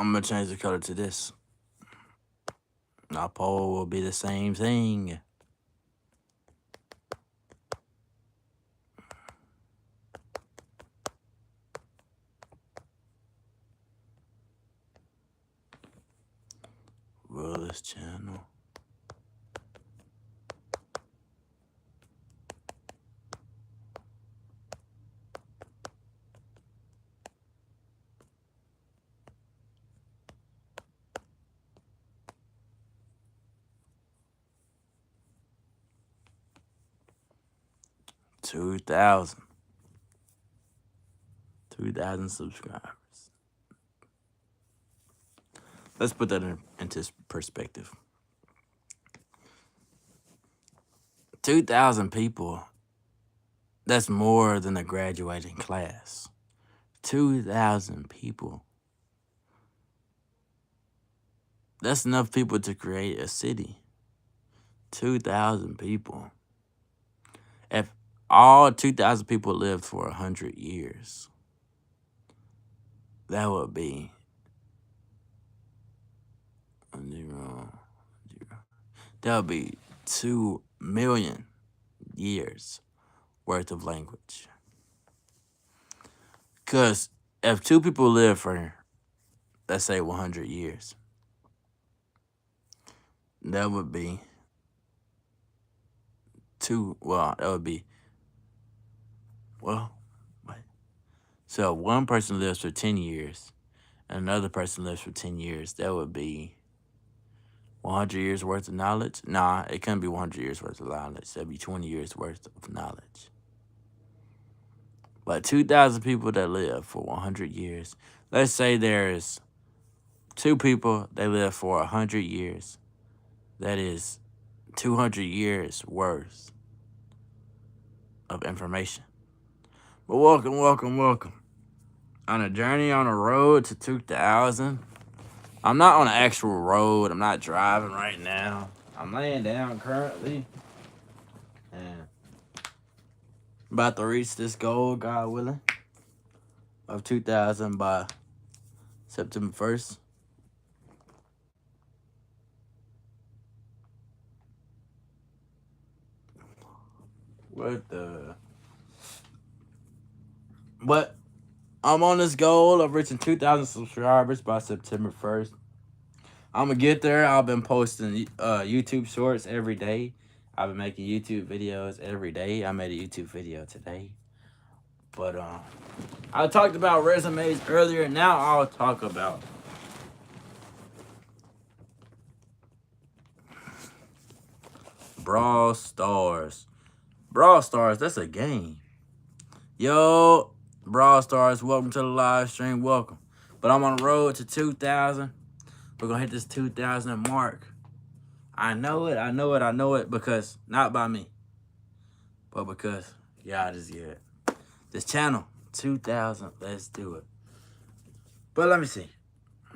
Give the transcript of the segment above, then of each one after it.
I'm gonna change the color to this. Our poll will be the same thing. Willis channel. Two thousand subscribers. Let's put that into perspective. 2,000 people. That's more than a graduating class. 2,000 people. That's enough people to create a city. 2,000 people. If all 2,000 people lived for 100 years, that would be that would be 2 million years worth of language. Because if two people live for, let's say, 100 years, that would be so if one person lives for 10 years and another person lives for 10 years, that would be 100 years worth of knowledge. Nah, it couldn't be 100 years worth of knowledge. That'd be 20 years worth of knowledge. But 2,000 people that live for 100 years. Let's say there's 2 people that live for 100 years. That is 200 years worth of information. But welcome. On a journey on a road to 2,000. I'm not on an actual road. I'm not driving right now. I'm laying down currently. And about to reach this goal, God willing, of 2,000 by September 1st. But I'm on this goal of reaching 2,000 subscribers by September 1st. I'm going to get there. I've been posting YouTube shorts every day. I've been making YouTube videos every day. I made a YouTube video today. But I talked about resumes earlier. Now I'll talk about Brawl Stars. Brawl Stars, that's a game. Yo, Brawl Stars, welcome to the live stream. Welcome. But I'm on the road to 2,000. We're going to hit this 2,000 mark. I know it because, not by me, but because God is good. This channel, 2,000, let's do it. But let me see.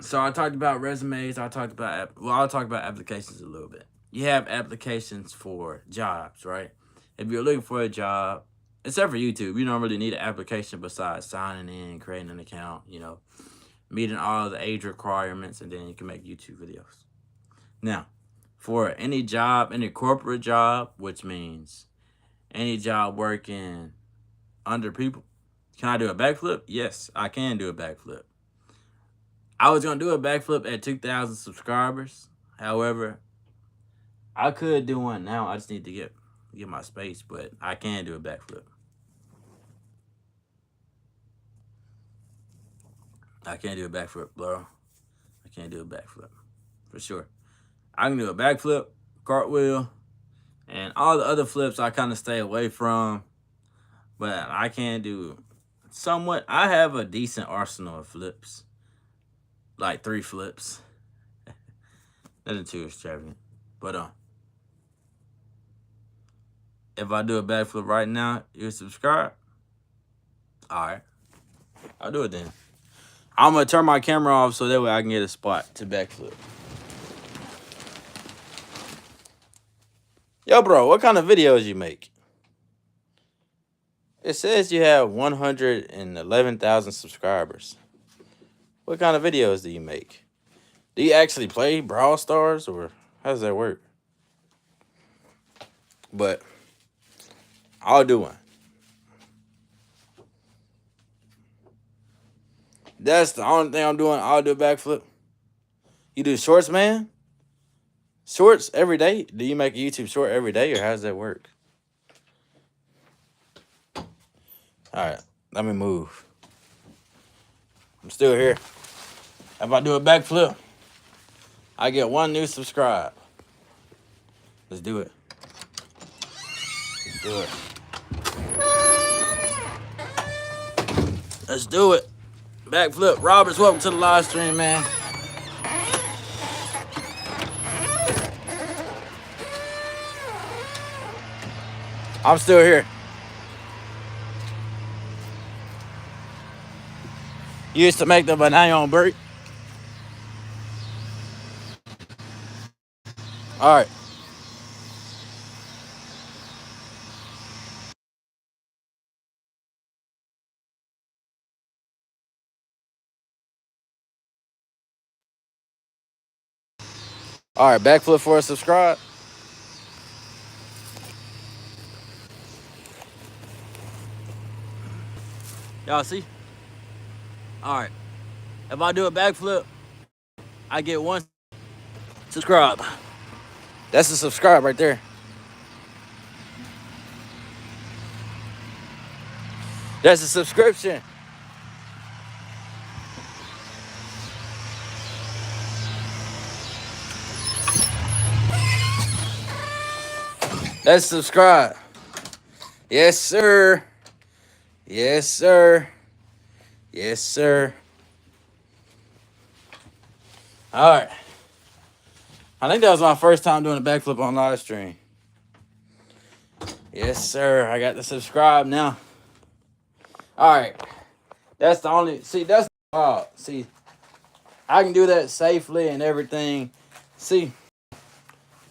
So I talked about resumes. I'll talk about applications a little bit. You have applications for jobs, right? If you're looking for a job, except for YouTube, you don't really need an application besides signing in, creating an account, meeting all the age requirements, and then you can make YouTube videos. Now, for any job, any corporate job, which means any job working under people, can I do a backflip? Yes, I can do a backflip. I was going to do a backflip at 2,000 subscribers. However, I could do one now. I just need to get my space, but I can do a backflip. I can't do a backflip, bro. I can't do a backflip, for sure. I can do a backflip, cartwheel, and all the other flips I kind of stay away from. But I can do somewhat. I have a decent arsenal of flips. Like 3 flips. Nothing too extravagant. But if I do a backflip right now, you subscribe? Alright. I'll do it then. I'm going to turn my camera off so that way I can get a spot to backflip. Yo, bro, what kind of videos you make? It says you have 111,000 subscribers. What kind of videos do you make? Do you actually play Brawl Stars, or how does that work? But I'll do one. That's the only thing I'm doing. I'll do a backflip. You do shorts, man? Shorts every day? Do you make a YouTube short every day, or how does that work? All right, let me move. I'm still here. If I do a backflip, I get 1 new subscribe. Let's do it. Let's do it. Let's do it. Backflip. Roberts, welcome to the live stream, man. I'm still here. You used to make them, but now you on break. All right. All right, backflip for a subscribe. Y'all see? All right. If I do a backflip, I get 1 subscribe. That's a subscribe right there. That's a subscription. That's subscribe. Yes, sir. Yes, sir. Yes, sir. All right. I think that was my first time doing a backflip on live stream. Yes, sir. I got to subscribe now. All right. That's the only. See, that's. See, I can do that safely and everything. See,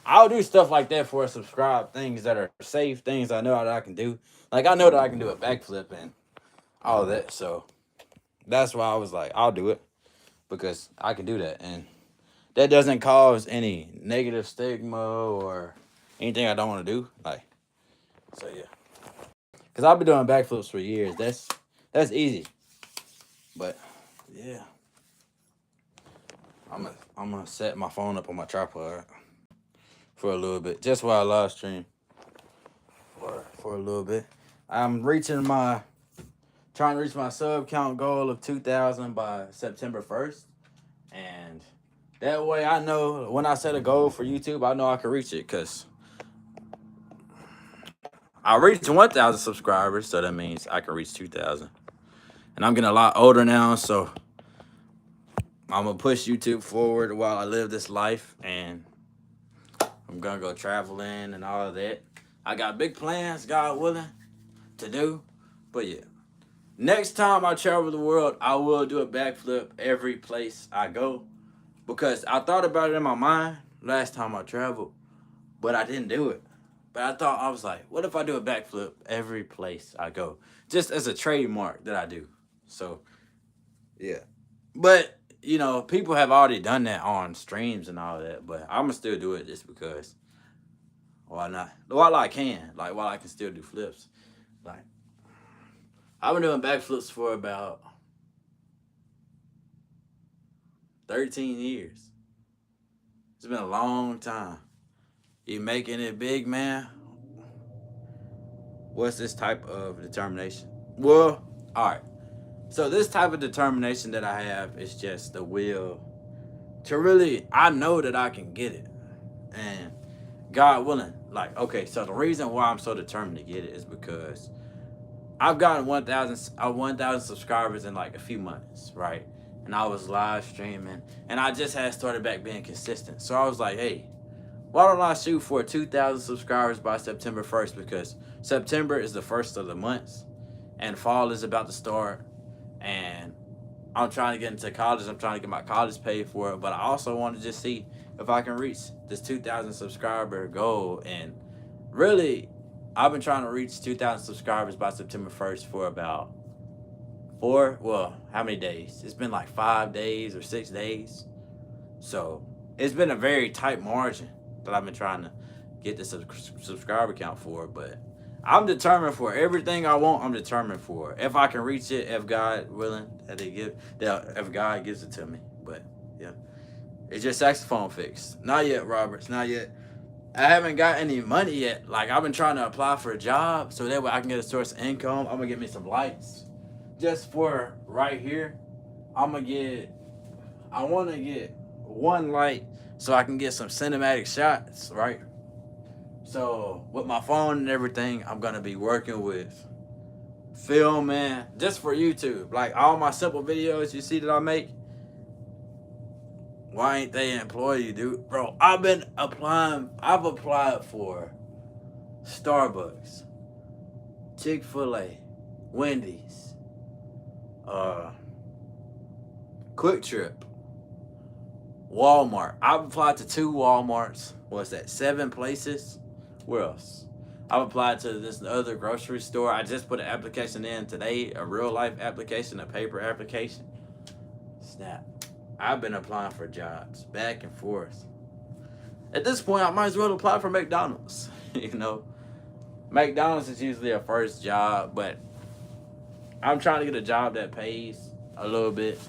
I'll do stuff like that for a subscribe. Things that are safe. Things I know that I can do. Like, I know that I can do a backflip and all of that. So that's why I was like, I'll do it. Because I can do that. And that doesn't cause any negative stigma or anything I don't want to do. Like, so yeah. Because I've been doing backflips for years. That's easy. But yeah. I'm gonna set my phone up on my tripod for a little bit. Just while I live stream. For a little bit. I'm trying to reach my sub count goal of 2,000 by September 1st. And that way I know when I set a goal for YouTube, I know I can reach it, because I reached 1,000 subscribers, so that means I can reach 2,000. And I'm getting a lot older now, so I'm going to push YouTube forward while I live this life, and I'm going to go traveling and all of that. I got big plans, God willing, to do. But yeah, next time I travel the world, I will do a backflip every place I go, because I thought about it in my mind last time I traveled, but I didn't do it. But I was like, what if I do a backflip every place I go? Just as a trademark that I do. So, yeah. But, you know, people have already done that on streams and all of that. But I'm going to still do it just because. Why not? While I can. Like, while I can still do flips. Like, I've been doing backflips for about 13 years. It's been a long time. You making it big, man? What's this type of determination? Well, all right. So this type of determination that I have is just the will to really, I know that I can get it. And God willing, like, okay, so the reason why I'm so determined to get it is because I've gotten 1,000 subscribers in like a few months, right? And I was live streaming, and I just had started back being consistent. So I was like, hey, why don't I shoot for 2,000 subscribers by September 1st? Because September is the first of the months, and fall is about to start, and I'm trying to get into college. I'm trying to get my college paid for it, but I also want to just see if I can reach this 2,000 subscriber goal. And really, I've been trying to reach 2,000 subscribers by September 1st for about well, how many days? It's been like 5 days or 6 days. So it's been a very tight margin that I've been trying to get the subscriber count for. But I'm determined for everything I want. I'm determined for if I can reach it, if God willing if God gives it to me. But yeah, it's just saxophone fixed. Not yet, Roberts. Not yet. I haven't got any money yet. Like, I've been trying to apply for a job so that way I can get a source of income. I'm gonna get me some lights. Just for right here, I want to get one light so I can get some cinematic shots, right? So with my phone and everything, I'm gonna be working with filming just for YouTube. Like, all my simple videos you see that I make, why ain't they employ you, dude? Bro, I've applied for Starbucks, Chick-fil-A, Wendy's, Quick Trip, Walmart. I've applied to 2 Walmarts. What's that? 7 places. Where else? I've applied to this other grocery store. I just put an application in today, a real life application, a paper application. Snap. I've been applying for jobs back and forth. At this point, I might as well apply for McDonald's. You know, McDonald's is usually a first job, but I'm trying to get a job that pays a little bit.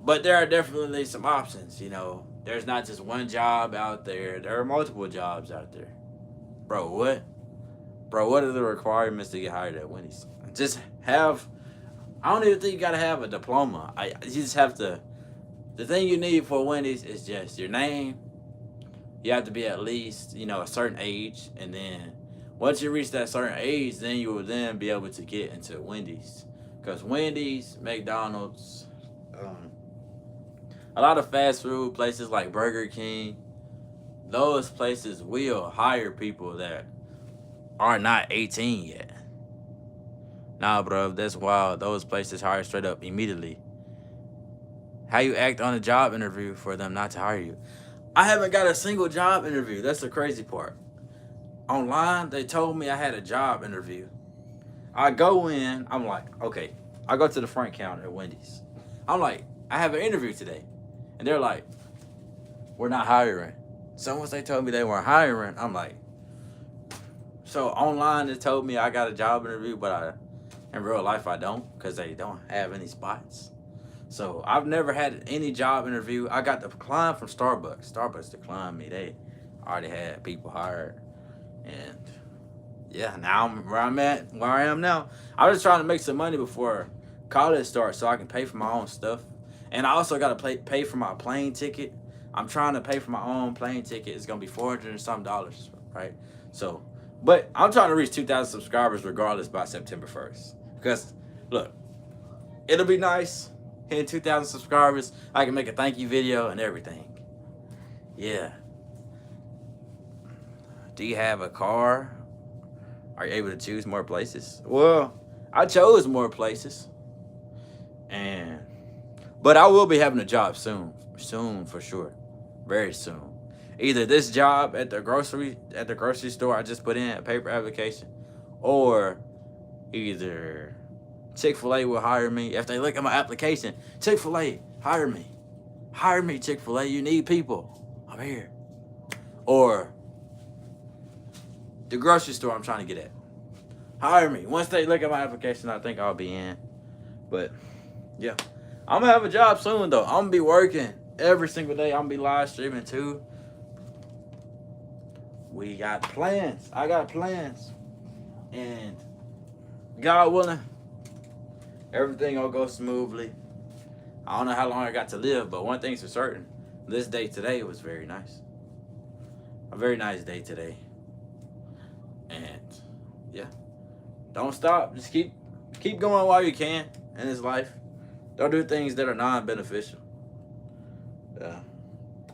But there are definitely some options, you know. There's not just one job out there. There are multiple jobs out there. Bro, what? Bro, what are the requirements to get hired at Wendy's? I don't even think you gotta have a diploma. You just have to. The thing you need for Wendy's is just your name. You have to be at least, a certain age, and then once you reach that certain age, then you will then be able to get into Wendy's. Because Wendy's, McDonald's, a lot of fast food places like Burger King, those places will hire people that are not 18 yet. Nah, bro, that's wild. Those places hire straight up immediately. How you act on a job interview for them not to hire you? I haven't got a single job interview. That's the crazy part. Online, they told me I had a job interview. I go in, I'm like, okay. I go to the front counter at Wendy's. I'm like, I have an interview today. And they're like, we're not hiring. So once they told me they weren't hiring, I'm like, so online they told me I got a job interview, but in real life I don't, because they don't have any spots. So I've never had any job interview. I got declined from Starbucks. Starbucks declined me. They already had people hired. And yeah, now I'm where I am now. I was trying to make some money before college starts so I can pay for my own stuff. And I also got to pay for my plane ticket. I'm trying to pay for my own plane ticket. It's going to be $400 and some, right? So, but I'm trying to reach 2,000 subscribers regardless by September 1st. Because, look, it'll be nice hitting 2,000 subscribers. I can make a thank you video and everything. Yeah. Do you have a car? Are you able to choose more places? Well, I chose more places. But I will be having a job soon. Soon, for sure. Very soon. Either this job at the grocery store I just put in a paper application, or either Chick-fil-A will hire me. If they look at my application, Chick-fil-A, hire me. Hire me, Chick-fil-A. You need people. I'm here. Or the grocery store I'm trying to get at. Hire me. Once they look at my application, I think I'll be in. But, yeah. I'm going to have a job soon, though. I'm going to be working every single day. I'm going to be live streaming, too. We got plans. I got plans. And God willing, everything will go smoothly. I don't know how long I got to live, but one thing's for certain. This day today was very nice. A very nice day today. And, yeah. Don't stop. Just keep going while you can in this life. Don't do things that are non-beneficial.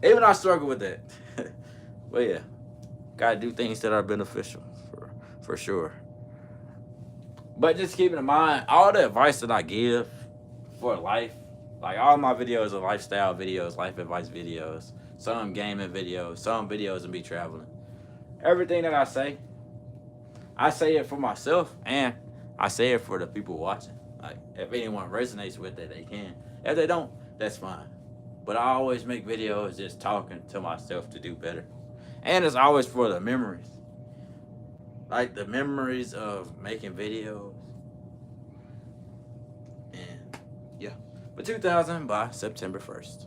Even I struggle with that. But yeah, gotta do things that are beneficial for sure. But just keeping in mind, all the advice that I give for life, like all my videos are lifestyle videos, life advice videos, some gaming videos, some videos of me traveling. Everything that I say it for myself, and I say it for the people watching. Like, if anyone resonates with it, they can. If they don't, that's fine. But I always make videos just talking to myself to do better. And it's always for the memories. Like the memories of making videos. And yeah. But 2000 by September 1st.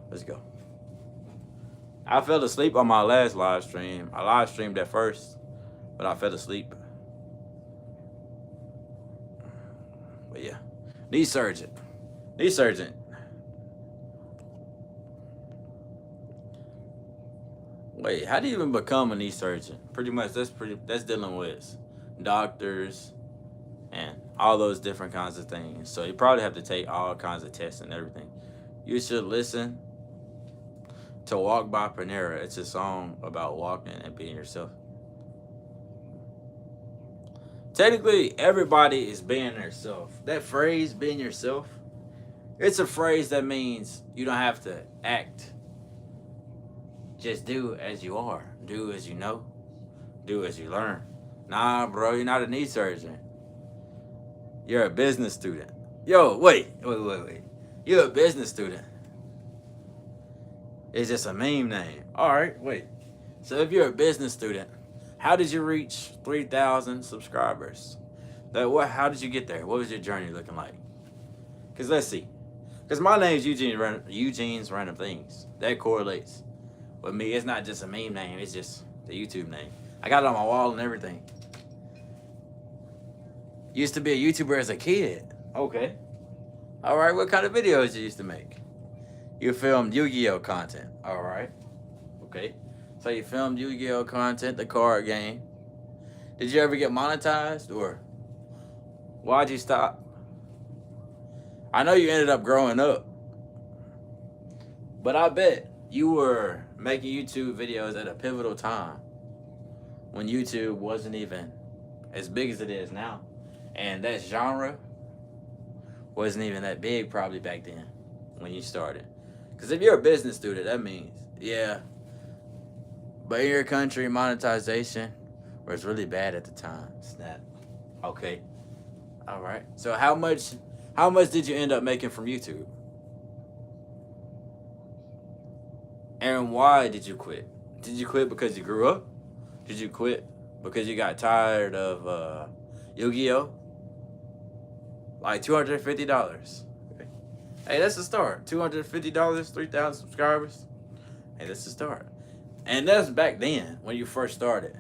Let's go. I fell asleep on my last live stream. I live streamed at first, but I fell asleep. But yeah. Knee surgeon. Knee surgeon. Wait, how do you even become a knee surgeon? Pretty much that's dealing with doctors and all those different kinds of things. So you probably have to take all kinds of tests and everything. You should listen to Walk by Panera. It's a song about walking and being yourself. Technically, everybody is being themselves. That phrase, being yourself, it's a phrase that means you don't have to act. Just do as you are. Do as you know. Do as you learn. Nah, bro, you're not a knee surgeon. You're a business student. Yo, wait. You're a business student. It's just a meme name. All right, wait. So if you're a business student, how did you reach 3,000 subscribers? How did you get there? What was your journey looking like? Because let's see. Because my name's Eugene, Eugene's Random Things. That correlates with me. It's not just a meme name. It's just the YouTube name. I got it on my wall and everything. Used to be a YouTuber as a kid. Okay. All right, what kind of videos you used to make? You filmed Yu-Gi-Oh content. All right. Okay. So you filmed Yu-Gi-Oh content, the card game. Did you ever get monetized, or why'd you stop? I know you ended up growing up, but I bet you were making YouTube videos at a pivotal time when YouTube wasn't even as big as it is now. And that genre wasn't even that big probably back then when you started. Because if you're a business student, that means, yeah, but in your country, monetization was really bad at the time. Snap. Okay. All right. So how much did you end up making from YouTube? And why did you quit? Did you quit because you grew up? Did you quit because you got tired of Yu-Gi-Oh? Like $250. Okay. Hey, that's the start. $250, 3,000 subscribers. Hey, that's the start. And that's back then when you first started.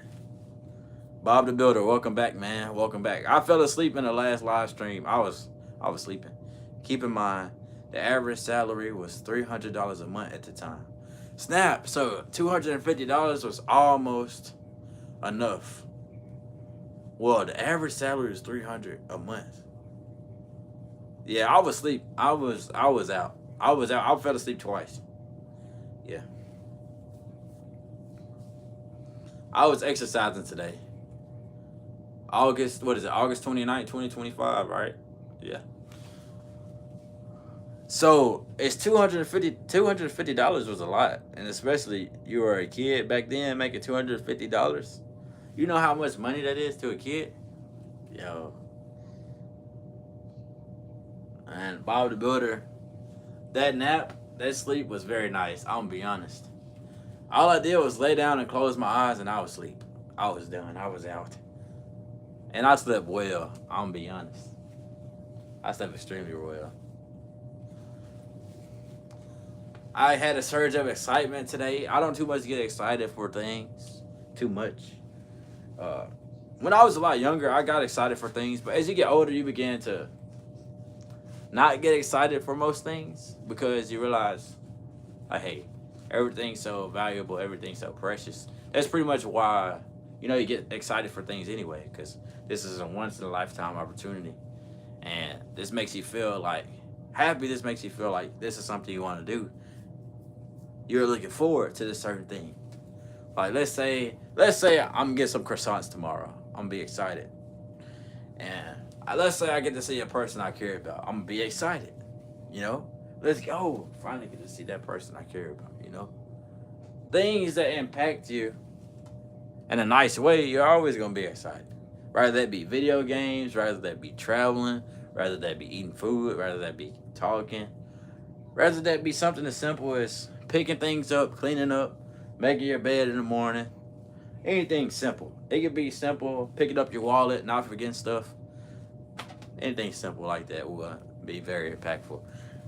Bob the Builder, welcome back, man. Welcome back. I fell asleep in the last live stream. I was sleeping. Keep in mind, the average salary was $300 a month at the time. Snap. So $250 was almost enough. Well, the average salary was $300 a month. Yeah, I was asleep. I was out. I fell asleep twice. Yeah. I was exercising today. August 29th, 2025, right? Yeah. So it's $250 was a lot. And especially you were a kid back then making $250. You know how much money that is to a kid? Yo. And Bob the Builder, that sleep was very nice. I'm gonna be honest. All I did was lay down and close my eyes and I was asleep. I was done. I was out. And I slept well. I'm gonna be honest. I slept extremely well. I had a surge of excitement today. I don't too much get excited for things. Too much. When I was a lot younger, I got excited for things. But as you get older, you begin to not get excited for most things. Because you realize, hey, everything's so valuable. Everything's so precious. That's pretty much why, you get excited for things anyway. Because this is a once-in-a-lifetime opportunity. And this makes you feel like happy. This makes you feel like this is something you want to do. You're looking forward to this certain thing. Like, let's say I'm gonna get some croissants tomorrow. I'm gonna be excited. And let's say I get to see a person I care about. I'm gonna be excited. Let's go. Finally get to see that person I care about, Things that impact you in a nice way, you're always gonna be excited. Rather that be video games, rather that be traveling, rather that be eating food, rather that be talking, rather that be something as simple as picking things up, cleaning up, making your bed in the morning. Anything simple. It could be simple, picking up your wallet, not forgetting stuff. Anything simple like that will be very impactful.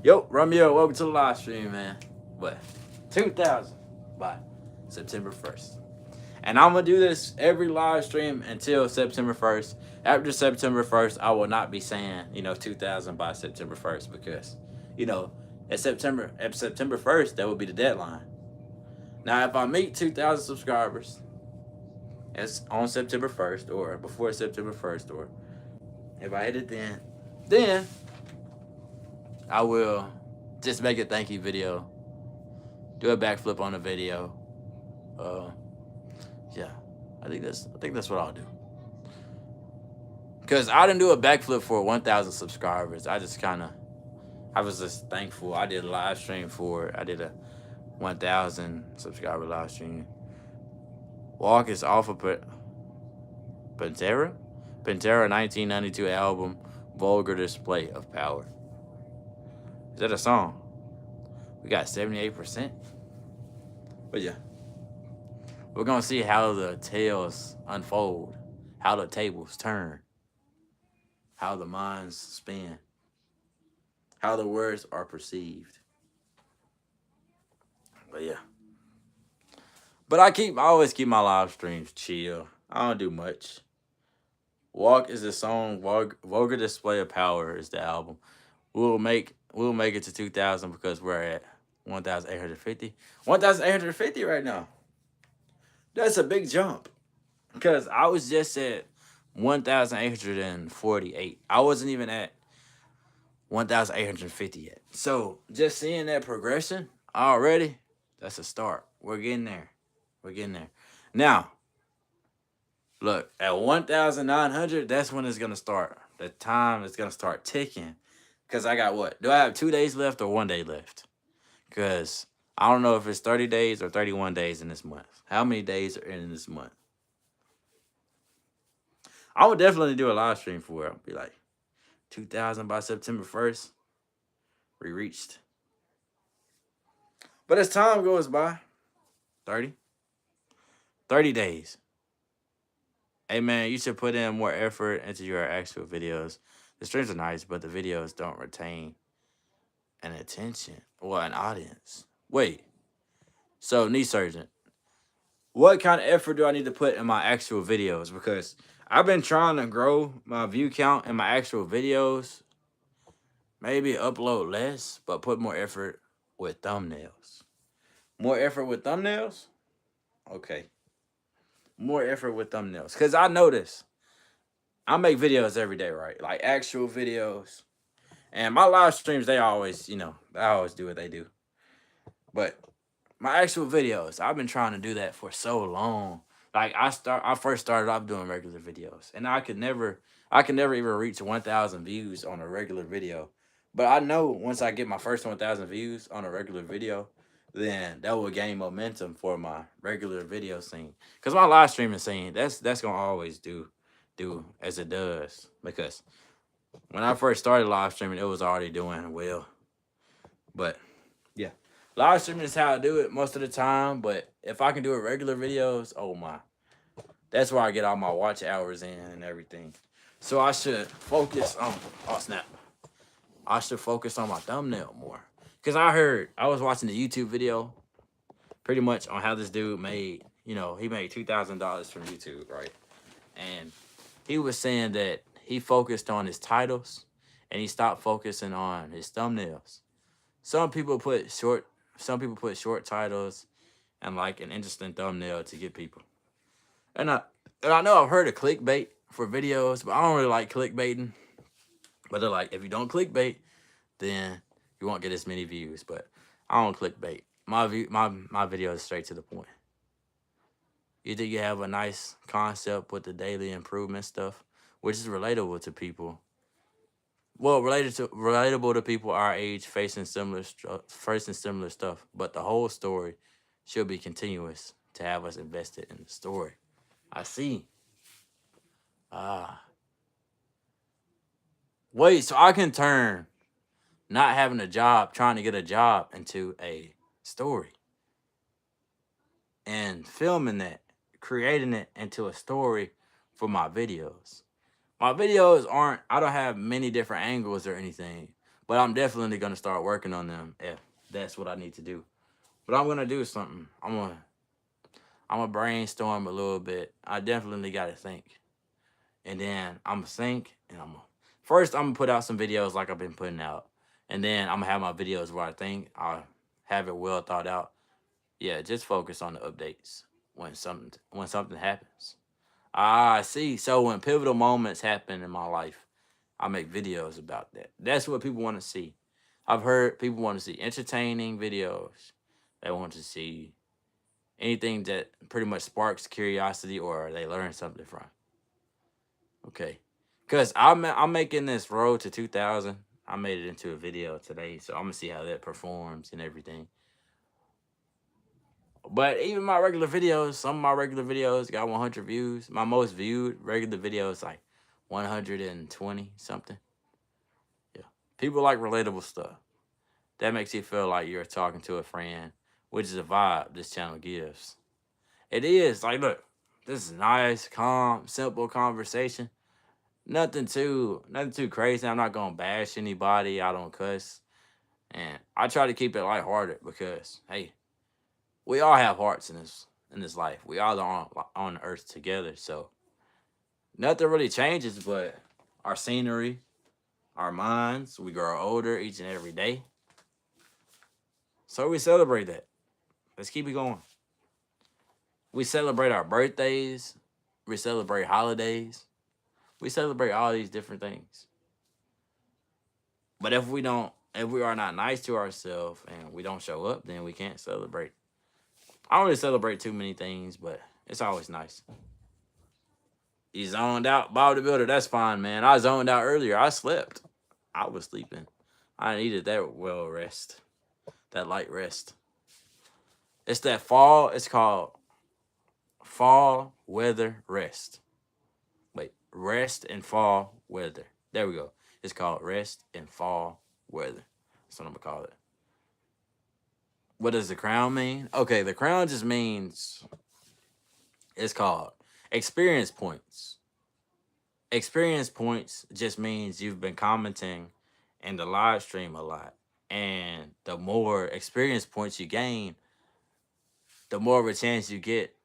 Yo, Romeo, welcome to the live stream, man. What? 2,000 by September 1st. And I'm going to do this every live stream until September 1st. After September 1st, I will not be saying, 2,000 by September 1st because, at September 1st, that will be the deadline. Now, if I meet 2,000 subscribers, it's on September 1st or before September 1st, or if I hit it then I will just make a thank you video, do a backflip on the video. Yeah, I think that's what I'll do. Cause I didn't do a backflip for 1,000 subscribers. I was just thankful. I did a live stream for it. I did a 1,000 subscriber live stream. Walk is off of Pantera 1992 album, Vulgar Display of Power. Is that a song? We got 78%. But yeah, we're gonna see how the tales unfold, how the tables turn, how the minds spin, how the words are perceived. But yeah. But I always keep my live streams chill. I don't do much. Walk is the song. Vulgar Display of Power is the album. We'll make it to 2,000 because we're at 1,850. 1,850 right now. That's a big jump. Because I was just at 1,848. I wasn't even at 1,850 yet. So just seeing that progression already, that's a start. We're getting there. Now, look, at 1,900, that's when it's going to start. The time is going to start ticking. Because I got what? Do I have 2 days left or 1 day left? Because I don't know if it's 30 days or 31 days in this month. How many days are in this month? I would definitely do a live stream for it. Be like, 2,000 by September 1st. We reached. But as time goes by, 30 days. Hey, man, you should put in more effort into your actual videos. The streams are nice, but the videos don't retain an attention or an audience. Wait. So, knee surgeon, what kind of effort do I need to put in my actual videos? Because I've been trying to grow my view count in my actual videos. Maybe upload less, but put more effort with thumbnails. More effort with thumbnails? Okay. More effort with thumbnails. Because I notice I make videos every day, right? Like actual videos. And my live streams, they always do what they do. But my actual videos, I've been trying to do that for so long. Like I first started off doing regular videos, and I could never even reach 1,000 views on a regular video. But I know once I get my first 1,000 views on a regular video, then that will gain momentum for my regular video scene. Cause my live streaming scene, that's gonna always do as it does. Because when I first started live streaming, it was already doing well. But yeah, live streaming is how I do it most of the time. But if I can do it regular videos, oh my, that's where I get all my watch hours in and everything. So I should focus on, oh snap, I should focus on my thumbnail more. Because I was watching the YouTube video pretty much on how this dude made, he made $2,000 from YouTube, right? And he was saying that he focused on his titles and he stopped focusing on his thumbnails. Some people put short titles and like an interesting thumbnail to get people. And I know I've heard of clickbait for videos, but I don't really like clickbaiting. But they're like, if you don't clickbait, then you won't get as many views. But I don't clickbait. My video is straight to the point. Either you have a nice concept with the daily improvement stuff, which is relatable to people. Well, relatable to people our age facing similar stuff. But the whole story should be continuous to have us invested in the story. I see. Ah. Wait, so I can turn not having a job, trying to get a job into a story and filming that, creating it into a story for my videos. My videos aren't, I don't have many different angles or anything, but I'm definitely going to start working on them if that's what I need to do. But I'm going to do something. I'm gonna brainstorm a little bit. I definitely got to think. And then I'm going to think and first I'm going to put out some videos like I've been putting out. And then I'm going to have my videos where I think I'll have it well thought out. Yeah, just focus on the updates when something happens. Ah, I see. So when pivotal moments happen in my life, I make videos about that. That's what people want to see. I've heard people want to see entertaining videos. They want to see anything that pretty much sparks curiosity or they learn something from. Okay. Because I'm making this road to 2000. I made it into a video today, so I'm going to see how that performs and everything. But even my regular videos, some of my regular videos got 100 views. My most viewed regular video is like 120 something. Yeah. People like relatable stuff. That makes you feel like you're talking to a friend, which is a vibe this channel gives. It is. Like, look, this is nice, calm, simple conversation. Nothing too crazy. I'm not gonna bash anybody. I don't cuss. And I try to keep it lighthearted because, hey, we all have hearts in this life. We all are on the earth together. So nothing really changes but our scenery, our minds. We grow older each and every day. So we celebrate that. Let's keep it going. We celebrate our birthdays. We celebrate holidays. We celebrate all these different things. But if we are not nice to ourselves and we don't show up, then we can't celebrate. I don't really celebrate too many things, but it's always nice. You zoned out, Bob the Builder. That's fine, man. I zoned out earlier. I slept. I was sleeping. I needed that well rest, that light rest. It's that fall. It's called fall weather rest. Wait, rest and fall weather. There we go. It's called rest and fall weather. That's what I'm gonna call it. What does the crown mean? Okay, the crown just means it's called experience points. Experience points just means you've been commenting in the live stream a lot. And the more experience points you gain, the more of a chance you get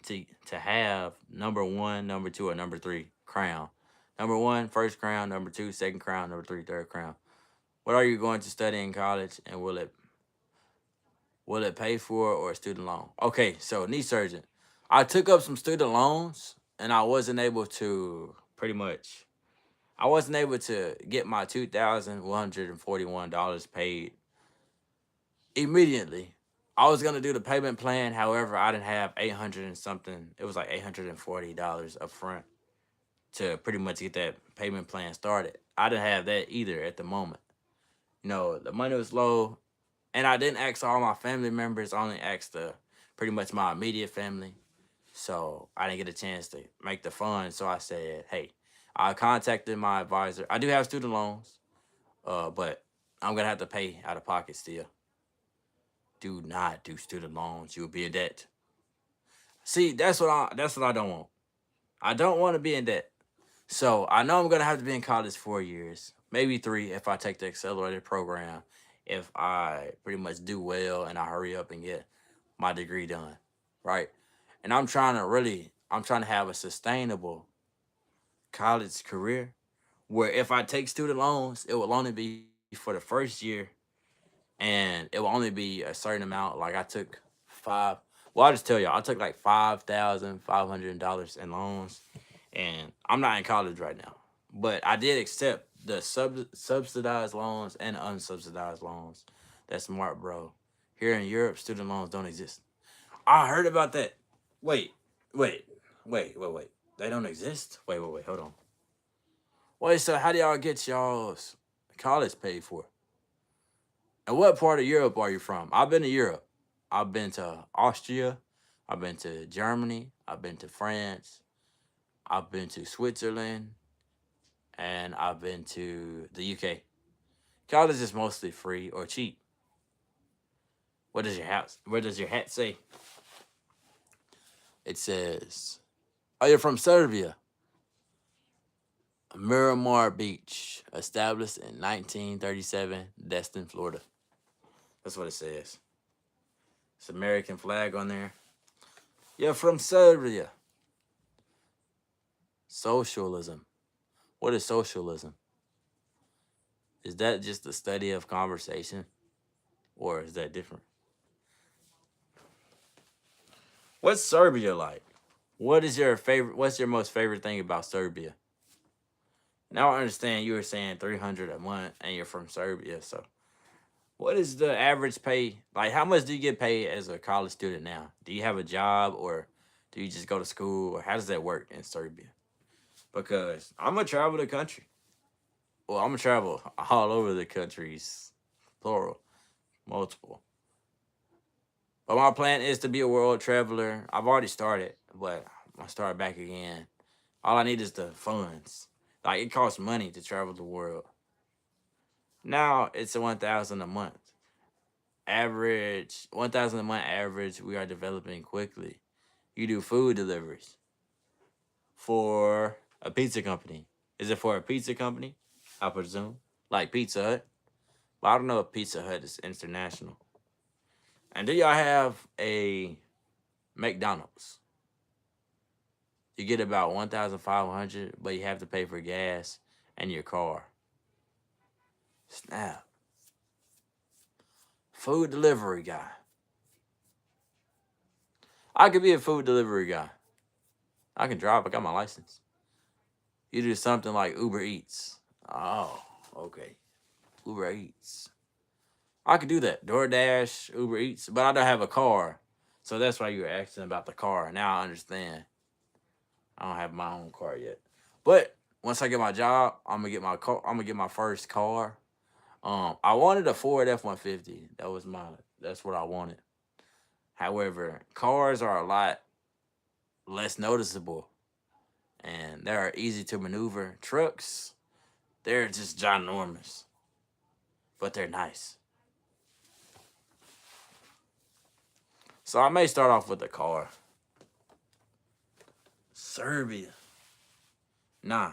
to have number one, number two, or number three crown. Number one, first crown. Number two, second crown. Number three, third crown. What are you going to study in college, and will it pay for or a student loan? Okay, so knee surgeon. I took up some student loans, and I wasn't able to get my $2,141 paid immediately. I was gonna do the payment plan, however, I didn't have 800 and something. It was like $840 up front to pretty much get that payment plan started. I didn't have that either at the moment. The money was low, and I didn't ask all my family members. I only asked pretty much my immediate family. So I didn't get a chance to make the fund. So I said, hey, I contacted my advisor. I do have student loans, but I'm gonna have to pay out of pocket still. Do not do student loans. You'll be in debt. See, that's what I don't want. I don't want to be in debt. So I know I'm gonna have to be in college 4 years, maybe 3 if I take the accelerated program. If I pretty much do well and I hurry up and get my degree done, right? And I'm trying to have a sustainable college career where if I take student loans, it will only be for the first year and it will only be a certain amount. Like I took five. Well, I'll just tell y'all, I took like $5,500 in loans, and I'm not in college right now. But I did accept the subsidized loans and unsubsidized loans. That's smart, bro. Here in Europe, student loans don't exist. I heard about that. Wait, wait, wait. They don't exist? Wait. Hold on. Wait, so how do y'all get y'all's college paid for? And what part of Europe are you from? I've been to Europe. I've been to Austria. I've been to Germany. I've been to France. I've been to Switzerland, and I've been to the UK. College is mostly free or cheap. What does your house? Where does your hat say? It says, "Oh, you're from Serbia." Miramar Beach, established in 1937, Destin, Florida. That's what it says. It's American flag on there. You're from Serbia. Socialism. What is socialism? Is that just the study of conversation, or is that different? What's Serbia like? What is your favorite? What's your most favorite thing about Serbia? Now I understand you were saying 300 a month, and you're from Serbia. So, what is the average pay? Like, how much do you get paid as a college student now? Do you have a job, or do you just go to school, or how does that work in Serbia? Because I'm gonna travel the country. Well, I'm gonna travel all over the countries, plural, multiple. But my plan is to be a world traveler. I've already started, but I'm gonna start back again. All I need is the funds. Like, it costs money to travel the world. Now it's a 1,000 a month. Average 1,000 a month average. We are developing quickly. You do food deliveries for a pizza company. Is it for a pizza company? I presume, like Pizza Hut. But I don't know if Pizza Hut is international. And do y'all have a McDonald's? You get about 1,500, but you have to pay for gas and your car. Snap. Food delivery guy. I could be a food delivery guy. I can drive. I got my license. You do something like Uber Eats. Oh, okay. Uber Eats. I could do that. DoorDash, Uber Eats, but I don't have a car. So that's why you were asking about the car. Now I understand. I don't have my own car yet. But once I get my job, I'm gonna get my car. I'm gonna get my first car. I wanted a Ford F-150. That's what I wanted. However, cars are a lot less noticeable and they are easy to maneuver. Trucks, they're just ginormous, but they're nice. So I may start off with a car. Serbia. Nah,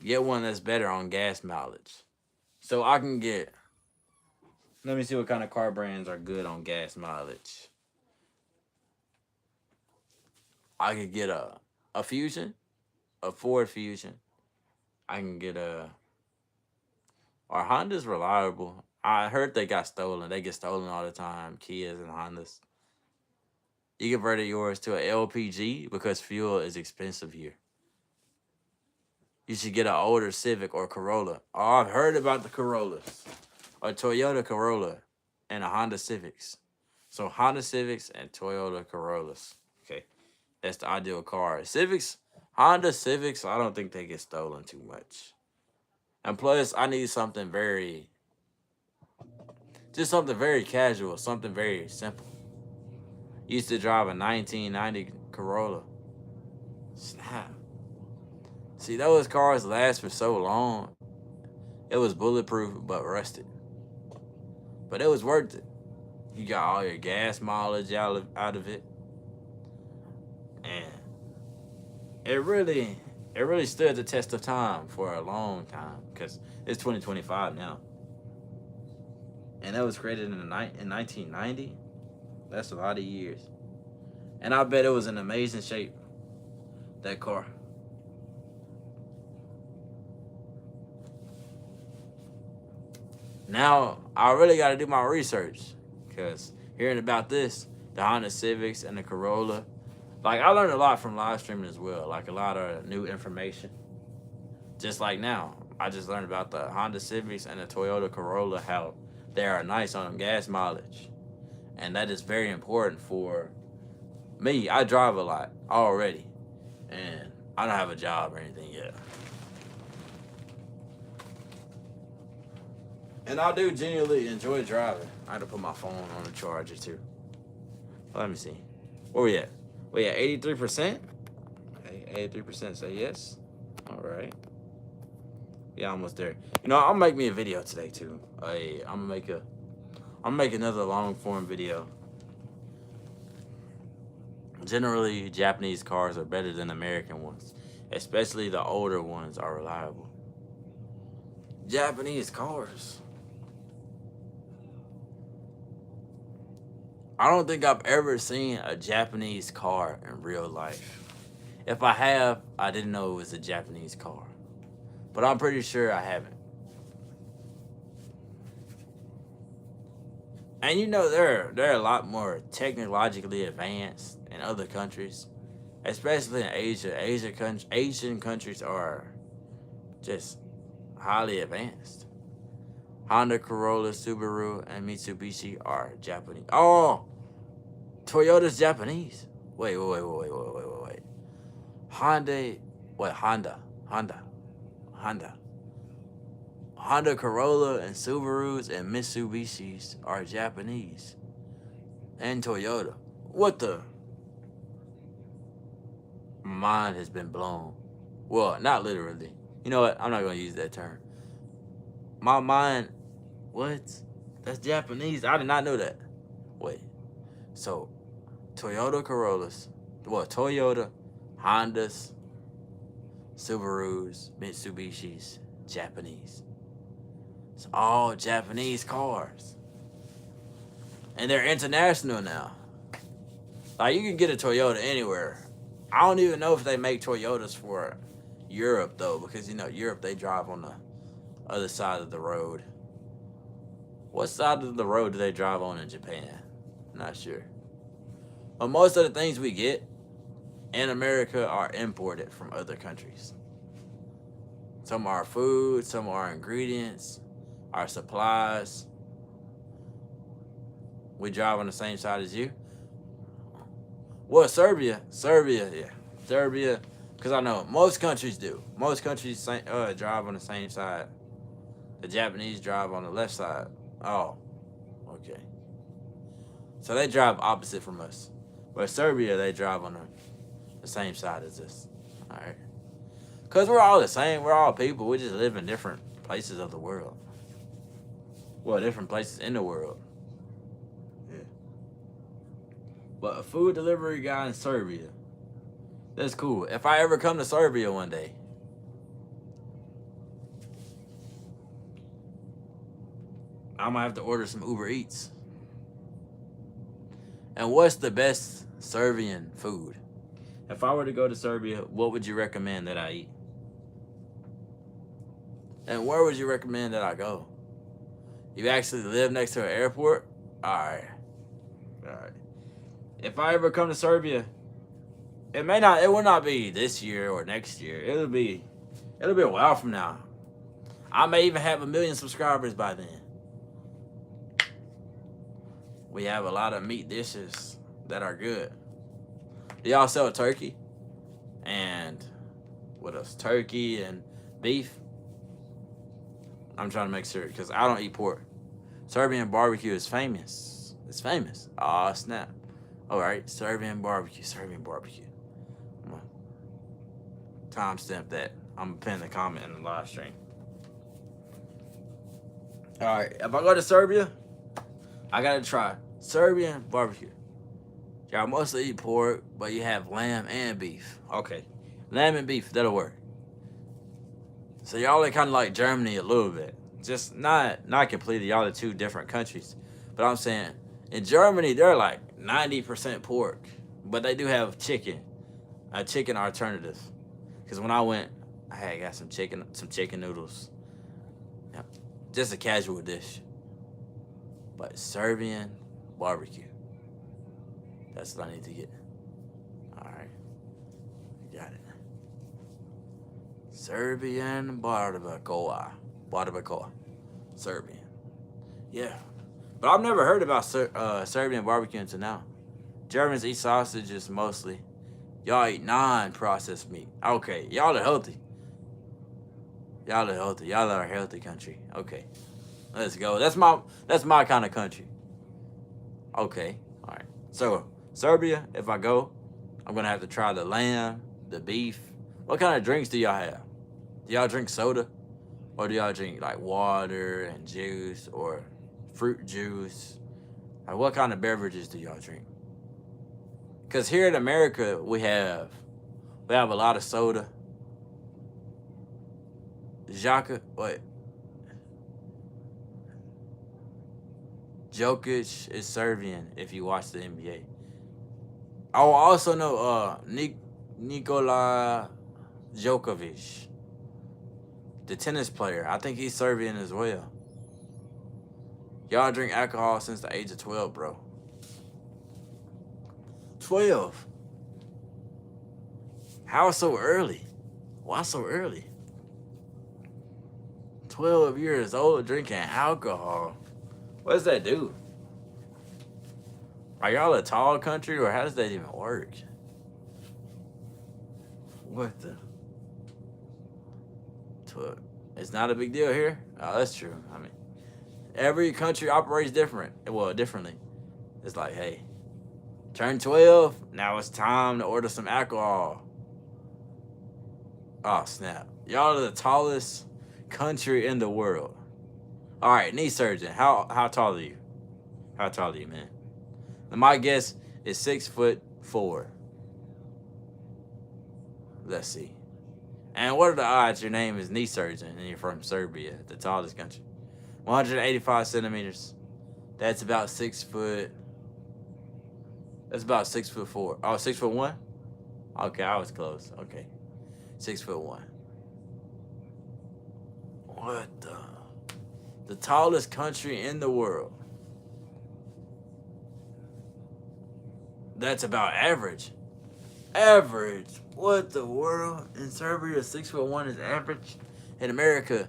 get one that's better on gas mileage. So I can get. Let me see what kind of car brands are good on gas mileage. I could get a Fusion, a Ford Fusion. I can get a. Are Hondas reliable? I heard they got stolen. They get stolen all the time. Kias and Hondas. You converted yours to an LPG because fuel is expensive here. You should get an older Civic or Corolla. Oh, I've heard about the Corollas. A Toyota Corolla and a Honda Civics. So Honda Civics and Toyota Corollas. Okay. That's the ideal car. Civics, Honda Civics, I don't think they get stolen too much. And plus, I need something just something very casual, something very simple. Used to drive a 1990 Corolla. Snap. See, those cars last for so long. It was bulletproof but rusted. But it was worth it. You got all your gas mileage out of it. And it really stood the test of time for a long time because it's 2025 now. And that was created in 1990. That's a lot of years. And I bet it was in amazing shape, that car. Now, I really got to do my research because hearing about this, the Honda Civics and the Corolla, like, I learned a lot from live streaming as well, like a lot of new information. Just like now, I just learned about the Honda Civics and the Toyota Corolla, how they are nice on gas mileage. And that is very important for me. I drive a lot already, and I don't have a job or anything yet. And I do genuinely enjoy driving. I had to put my phone on the charger too. Let me see. Where we at? We at 83%? Okay, 83% say yes. All right. Yeah, almost there. You know, I'll make me a video today too. I'm gonna make another long form video. Generally, Japanese cars are better than American ones, especially the older ones are reliable. Japanese cars. I don't think I've ever seen a Japanese car in real life. If I have, I didn't know it was a Japanese car. But I'm pretty sure I haven't. And you know they're a lot more technologically advanced in other countries, especially in Asia. Asian countries are just highly advanced. Honda, Corolla, Subaru, and Mitsubishi are Japanese. Oh, Toyota's Japanese. Wait. Honda, Corolla, and Subarus and Mitsubishis are Japanese. And Toyota. What the? My mind has been blown. Well, not literally. You know what? I'm not going to use that term. My mind, what? That's Japanese. I did not know that. Wait. So, Toyota Corollas. Well, Toyota, Hondas, Subarus, Mitsubishis, Japanese. It's all Japanese cars. And they're international now. Like, you can get a Toyota anywhere. I don't even know if they make Toyotas for Europe, though, because, you know, Europe, they drive on the other side of the road. What side of the road do they drive on in Japan? Not sure. But most of the things we get in America are imported from other countries. Some are food, some are ingredients, our supplies. We drive on the same side as you. Well, Serbia, yeah. Serbia, because I know most countries do. Most countries drive on the same side. The Japanese drive on the left side. Oh, okay. So they drive opposite from us. But Serbia, they drive on the same side as us. All right. Because we're all the same. We're all people. We just live in different places of the world. Well, different places in the world. Yeah. But a food delivery guy in Serbia. That's cool. If I ever come to Serbia one day, I'm going to have to order some Uber Eats. And what's the best Serbian food? If I were to go to Serbia, what would you recommend that I eat? And where would you recommend that I go? You actually live next to an airport? Alright. If I ever come to Serbia, it will not be this year or next year. It'll be a while from now. I may even have 1 million subscribers by then. We have a lot of meat dishes that are good. Do y'all sell turkey? And what else? Turkey and beef? I'm trying to make sure, because I don't eat pork. Serbian barbecue is famous. It's famous. Aw, snap. Alright, Serbian barbecue. I'm gonna timestamp that. I'm gonna pin the comment in the live stream. Alright, if I go to Serbia, I gotta try Serbian barbecue. Y'all mostly eat pork, but you have lamb and beef. Okay, lamb and beef, that'll work. So y'all are kind of like Germany a little bit. Just not completely. Y'all are two different countries. But I'm saying, in Germany, they're like 90% pork. But they do have chicken. A chicken alternative. Because when I went, I had got some chicken noodles. Yeah, just a casual dish. But Serbian barbecue. That's what I need to get. Alright. Got it. Serbian barbacoa. Serbian. Yeah. But I've never heard about Serbian barbecue until now. Germans eat sausages mostly. Y'all eat non-processed meat. Okay. Y'all are healthy. Y'all are a healthy country. Okay. Let's go. That's my kind of country. Okay. All right. So, Serbia, if I go, I'm going to have to try the lamb the beef. What kind of drinks do y'all have? Do y'all drink soda? Or do y'all drink like water and juice or fruit juice? Like what kind of beverages do y'all drink? Because here in America, we have a lot of soda. Jokic is Serbian if you watch the NBA. I also know Nikola Djokovic, the tennis player. I think he's Serbian as well. Y'all drink alcohol since the age of 12, bro. 12? How so early? Why so early? 12 years old drinking alcohol. What does that do? Are y'all a tall country, or how does that even work? What the? 12. It's not a big deal here? Oh, that's true. I mean, every country operates differently. It's like, hey, turn 12, now it's time to order some alcohol. Oh, snap. Y'all are the tallest country in the world. All right, knee surgeon. How tall are you? How tall are you, man? And my guess is 6'4". Let's see. And what are the odds your name is knee surgeon and you're from Serbia, the tallest country? 185 centimeters. That's about 6 foot. That's about 6'4". Oh, 6'1"? Okay, I was close. Okay. 6'1". What the tallest country in the world? That's about average. Average. What the world? In Serbia, 6'1" is average. In America,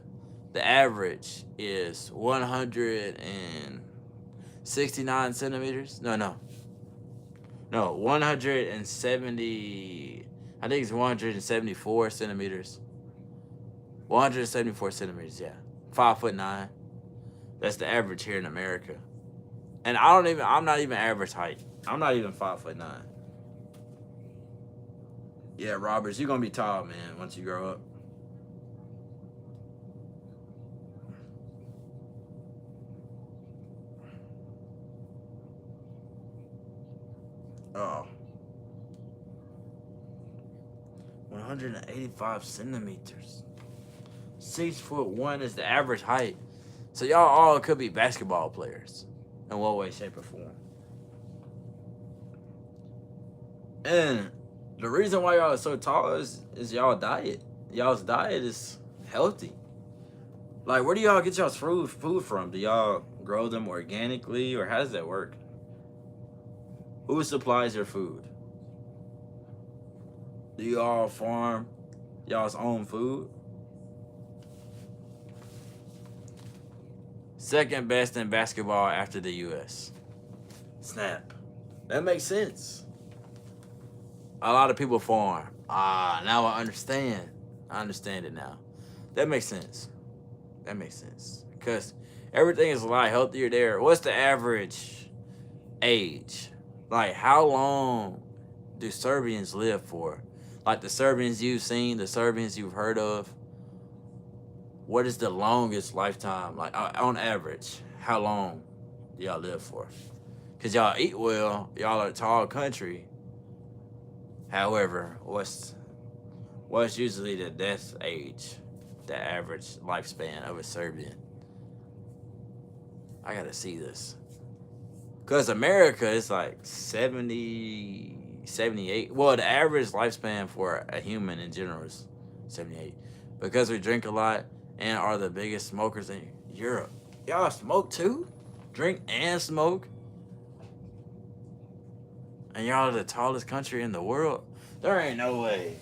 the average is 169 centimeters. No, 170. I think it's 174 centimeters. 174 centimeters, yeah. 5'9". That's the average here in America. And I'm not even average height. I'm not even 5'9". Yeah, Roberts, you're gonna be tall, man, once you grow up. Oh. 185 centimeters. 6'1" is the average height. So y'all all could be basketball players in one way, shape, or form. And the reason why y'all are so tall is y'all diet. Y'all's diet is healthy. Like, where do y'all get y'all's food from? Do y'all grow them organically, or how does that work? Who supplies your food? Do y'all farm y'all's own food? Second best in basketball after the U.S. Snap. That makes sense. A lot of people farm. Now I understand. I understand it now. That makes sense. That makes sense. Because everything is a lot healthier there. What's the average age? Like, how long do Serbians live for? Like the Serbians you've seen, the Serbians you've heard of. What is the longest lifetime? Like, on average, how long do y'all live for? Because y'all eat well. Y'all are a tall country. However, what's usually the death age, the average lifespan of a Serbian? I gotta see this. Because America is like 70, 78. Well, the average lifespan for a human in general is 78. Because we drink a lot and are the biggest smokers in Europe. Y'all smoke too? Drink and smoke? And y'all are the tallest country in the world? There ain't no way.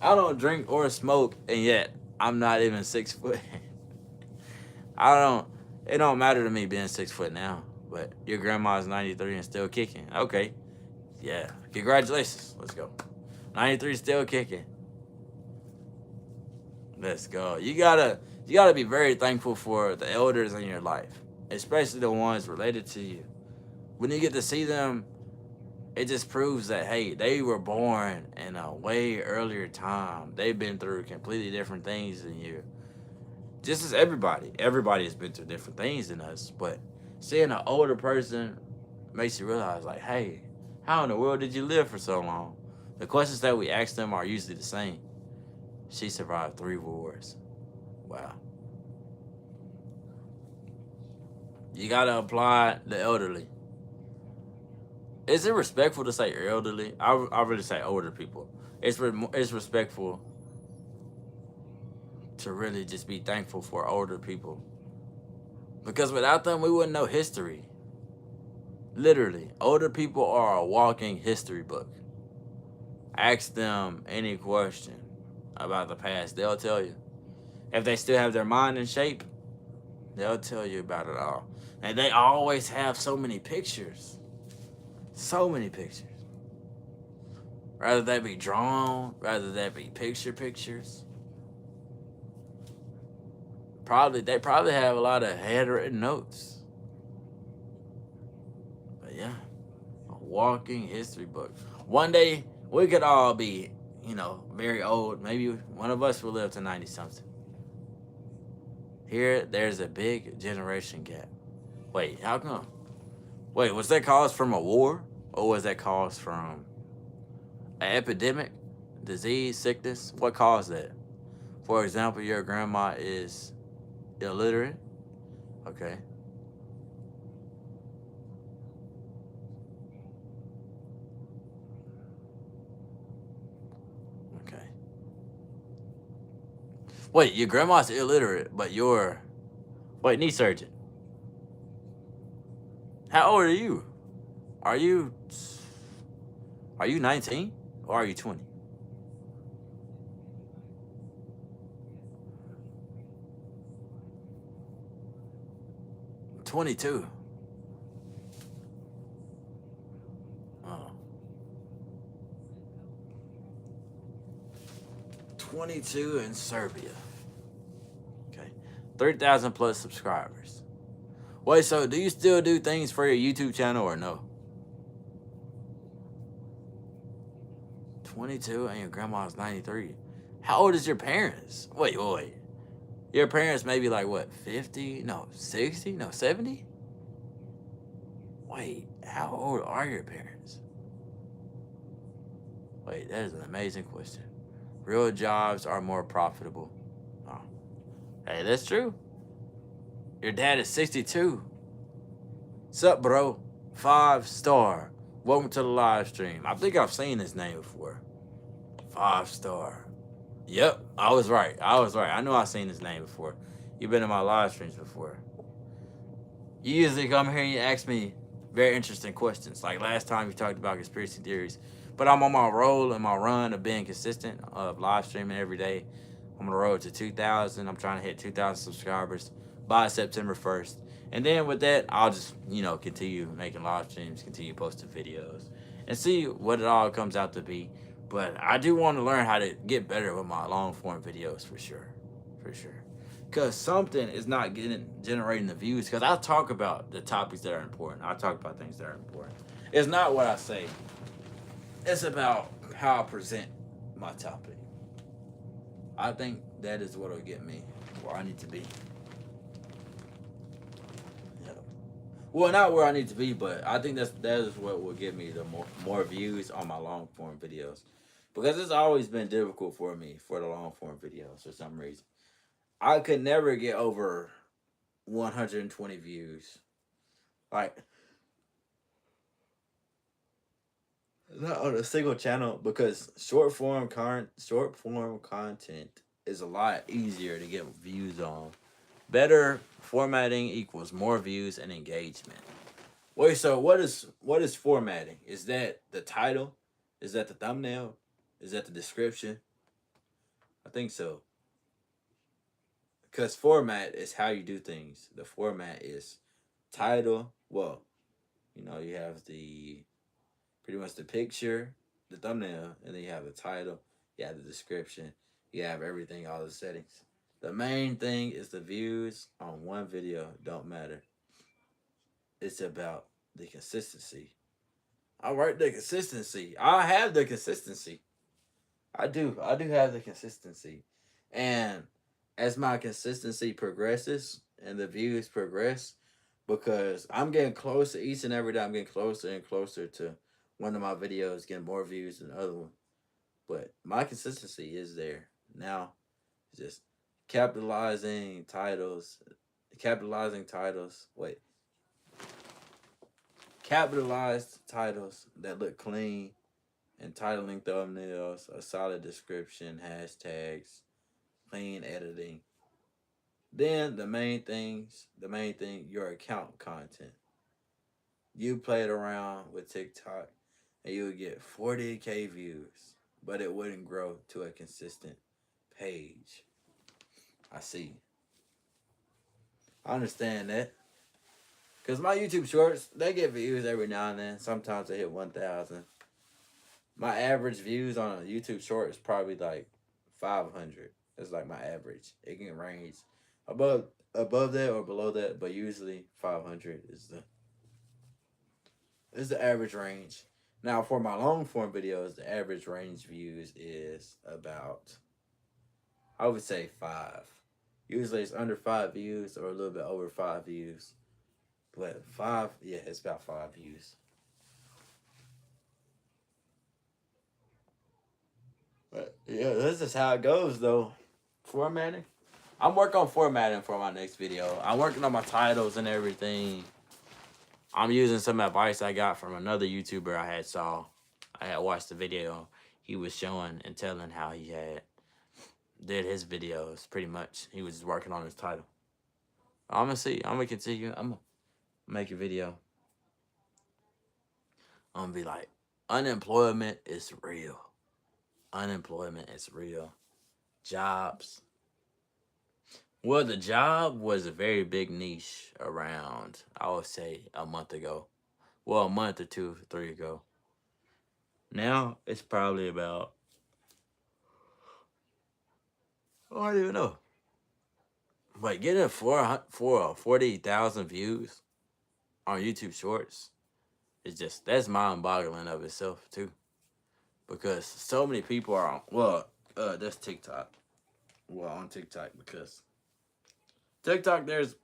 I don't drink or smoke, and yet I'm not even 6 foot. It don't matter to me being 6 foot now. But your grandma's 93 and still kicking. Okay. Yeah. Congratulations. Let's go. 93 still kicking. Let's go. You gotta be very thankful for the elders in your life, especially the ones related to you. When you get to see them it just proves that, hey, they were born in a way earlier time. They've been through completely different things than you. Just as everybody has been through different things than us. But seeing an older person makes you realize, like, hey, how in the world did you live for so long? The questions that we ask them are usually the same. She survived 3 wars. Wow. You gotta apply the elderly. Is it respectful to say elderly? I really say older people. It's respectful to really just be thankful for older people, because without them we wouldn't know history. Literally, older people are a walking history book. Ask them any question about the past, they'll tell you. If they still have their mind in shape, they'll tell you about it all. And they always have so many pictures. So many pictures. Rather that be drawn, rather that be pictures. They probably have a lot of handwritten notes. But yeah, a walking history book. One day we could all be, very old. Maybe one of us will live to 90 something. Here, there's a big generation gap. Wait, how come? Wait, was that caused from a war? Or was that caused from an epidemic, disease, sickness? What caused that? For example, your grandma is illiterate. Okay. Okay. Wait, your grandma's illiterate, but knee surgeon. How old are you? Are you are you 19 or are you 20? 22. Oh. 22 in Serbia. Okay. 3,000 plus subscribers. Wait, so do you still do things for your YouTube channel or no? 22 and your grandma's 93. How old is your parents? Wait. Your parents maybe like what, 50? No, 60? No, 70? Wait, how old are your parents? Wait, that is an amazing question. Real jobs are more profitable. Oh. Hey, that's true. Your dad is 62. Sup, bro? 5-star. Welcome to the live stream. I think I've seen his name before. 5-star. Yep, I was right. I know I've seen his name before. You've been in my live streams before. You usually come here and you ask me very interesting questions. Like last time you talked about conspiracy theories. But I'm on my roll and my run of being consistent, of live streaming every day. I'm on the road to 2,000. I'm trying to hit 2,000 subscribers by September 1st. And then with that, I'll just, continue making live streams, continue posting videos, and see what it all comes out to be. But I do want to learn how to get better with my long form videos for sure. For sure. Because something is not generating the views. Because I talk about the topics that are important. I talk about things that are important. It's not what I say. It's about how I present my topic. I think that is what will get me where I need to be. Yeah. Well, not where I need to be, but I think that is what will get me the more views on my long form videos. Because it's always been difficult for me for the long form videos for some reason. I could never get over 120 views. Like, not on a single channel, because short form content is a lot easier to get views on. Better formatting equals more views and engagement. Wait, so what is formatting? Is that the title? Is that the thumbnail? Is that the description? I think so. Because format is how you do things. The format is title. Well, you have the pretty much the picture, the thumbnail, and then you have the title, you have the description, you have everything, all the settings. The main thing is the views on one video don't matter. It's about the consistency I work the consistency. I have the consistency. I do. I do have the consistency. And as my consistency progresses and the views progress, because I'm getting closer each and every day, I'm getting closer and closer to one of my videos getting more views than the other one. But my consistency is there. Now, it's just capitalizing titles, capitalizing titles. Wait, capitalized titles that look clean, entitling thumbnails, a solid description, hashtags, clean editing. Then the main thing, your account content. You played around with TikTok and you would get 40K views, but it wouldn't grow to a consistent page. I see. I understand that. Because my YouTube shorts, they get views every now and then. Sometimes they hit 1,000. My average views on a YouTube short is probably like 500. That's like my average. It can range above that or below that, but usually 500 is the average range. Now for my long form videos, the average range views is about, I would say 5. Usually it's under 5 views or a little bit over 5 views. But 5, yeah, it's about 5 views. But yeah, this is how it goes though. Formatting. I'm working on formatting for my next video. I'm working on my titles and everything. I'm using some advice I got from another YouTuber I had saw. I had watched the video. He was showing and telling how he had did his videos pretty much. He was working on his title. I'm gonna see. I'm gonna continue. I'm gonna make a video. I'm gonna be like, unemployment is real. Unemployment is real. Jobs. Well, the job was a very big niche around, I would say, a month ago. Well, a month or 2, 3 ago. Now it's probably about, I don't even know. But getting 40,000 views on YouTube Shorts is just, that's mind-boggling of itself too. Because so many people are on, well, that's TikTok. Well, on TikTok, because TikTok, there's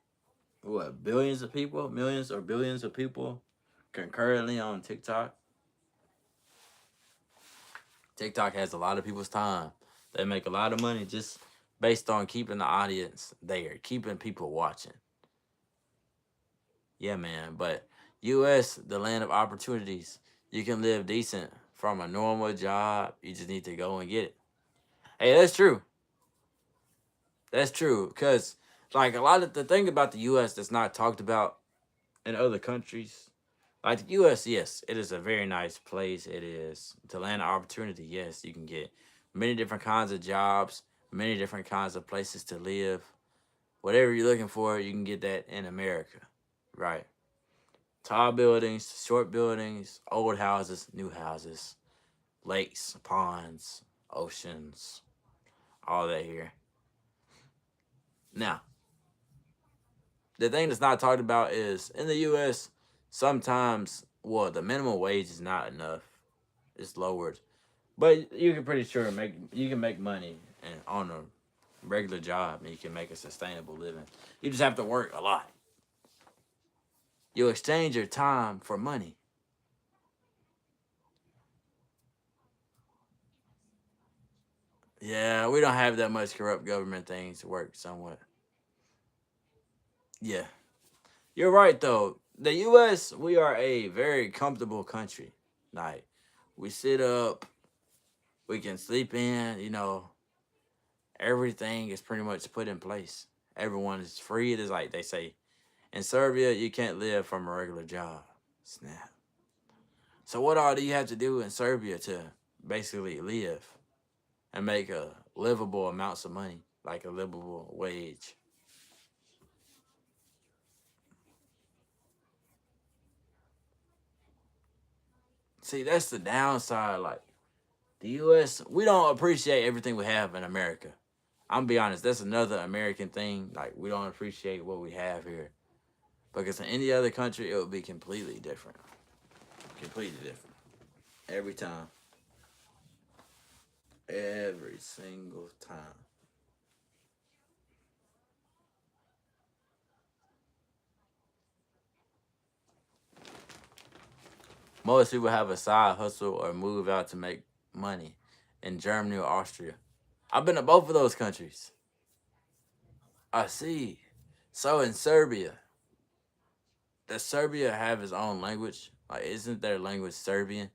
what, billions of people, millions or billions of people concurrently on TikTok. TikTok has a lot of people's time. They make a lot of money just based on keeping the audience there, keeping people watching. Yeah, man. But US, the land of opportunities. You can live decent from a normal job. You just need to go and get it. Hey, that's true. That's true. Because, like, a lot of the thing about the US that's not talked about in other countries, like the US, yes, it is a very nice place. It is the land of opportunity. Yes, you can get many different kinds of jobs, many different kinds of places to live. Whatever you're looking for, you can get that in America, right? Tall buildings, short buildings, old houses, new houses, lakes, ponds, oceans, all that here. Now, the thing that's not talked about is in the US, sometimes, well, the minimum wage is not enough. It's lowered. But you can pretty sure you can make money and on a regular job and you can make a sustainable living. You just have to work a lot. You exchange your time for money. Yeah, we don't have that much corrupt government things to work somewhat. Yeah. You're right though. The US, we are a very comfortable country. Like we sit up, we can sleep in, everything is pretty much put in place. Everyone is free. It is like they say in Serbia, you can't live from a regular job. Snap. So what all do you have to do in Serbia to basically live and make a livable amounts of money, like a livable wage? See, that's the downside. Like the US, we don't appreciate everything we have in America. I'm gonna be honest, that's another American thing. Like we don't appreciate what we have here. Because in any other country, it would be completely different. Completely different. Every time. Every single time. Most people have a side hustle or move out to make money in Germany or Austria. I've been to both of those countries. I see. So in Serbia, does Serbia have its own language? Like, isn't their language Serbian?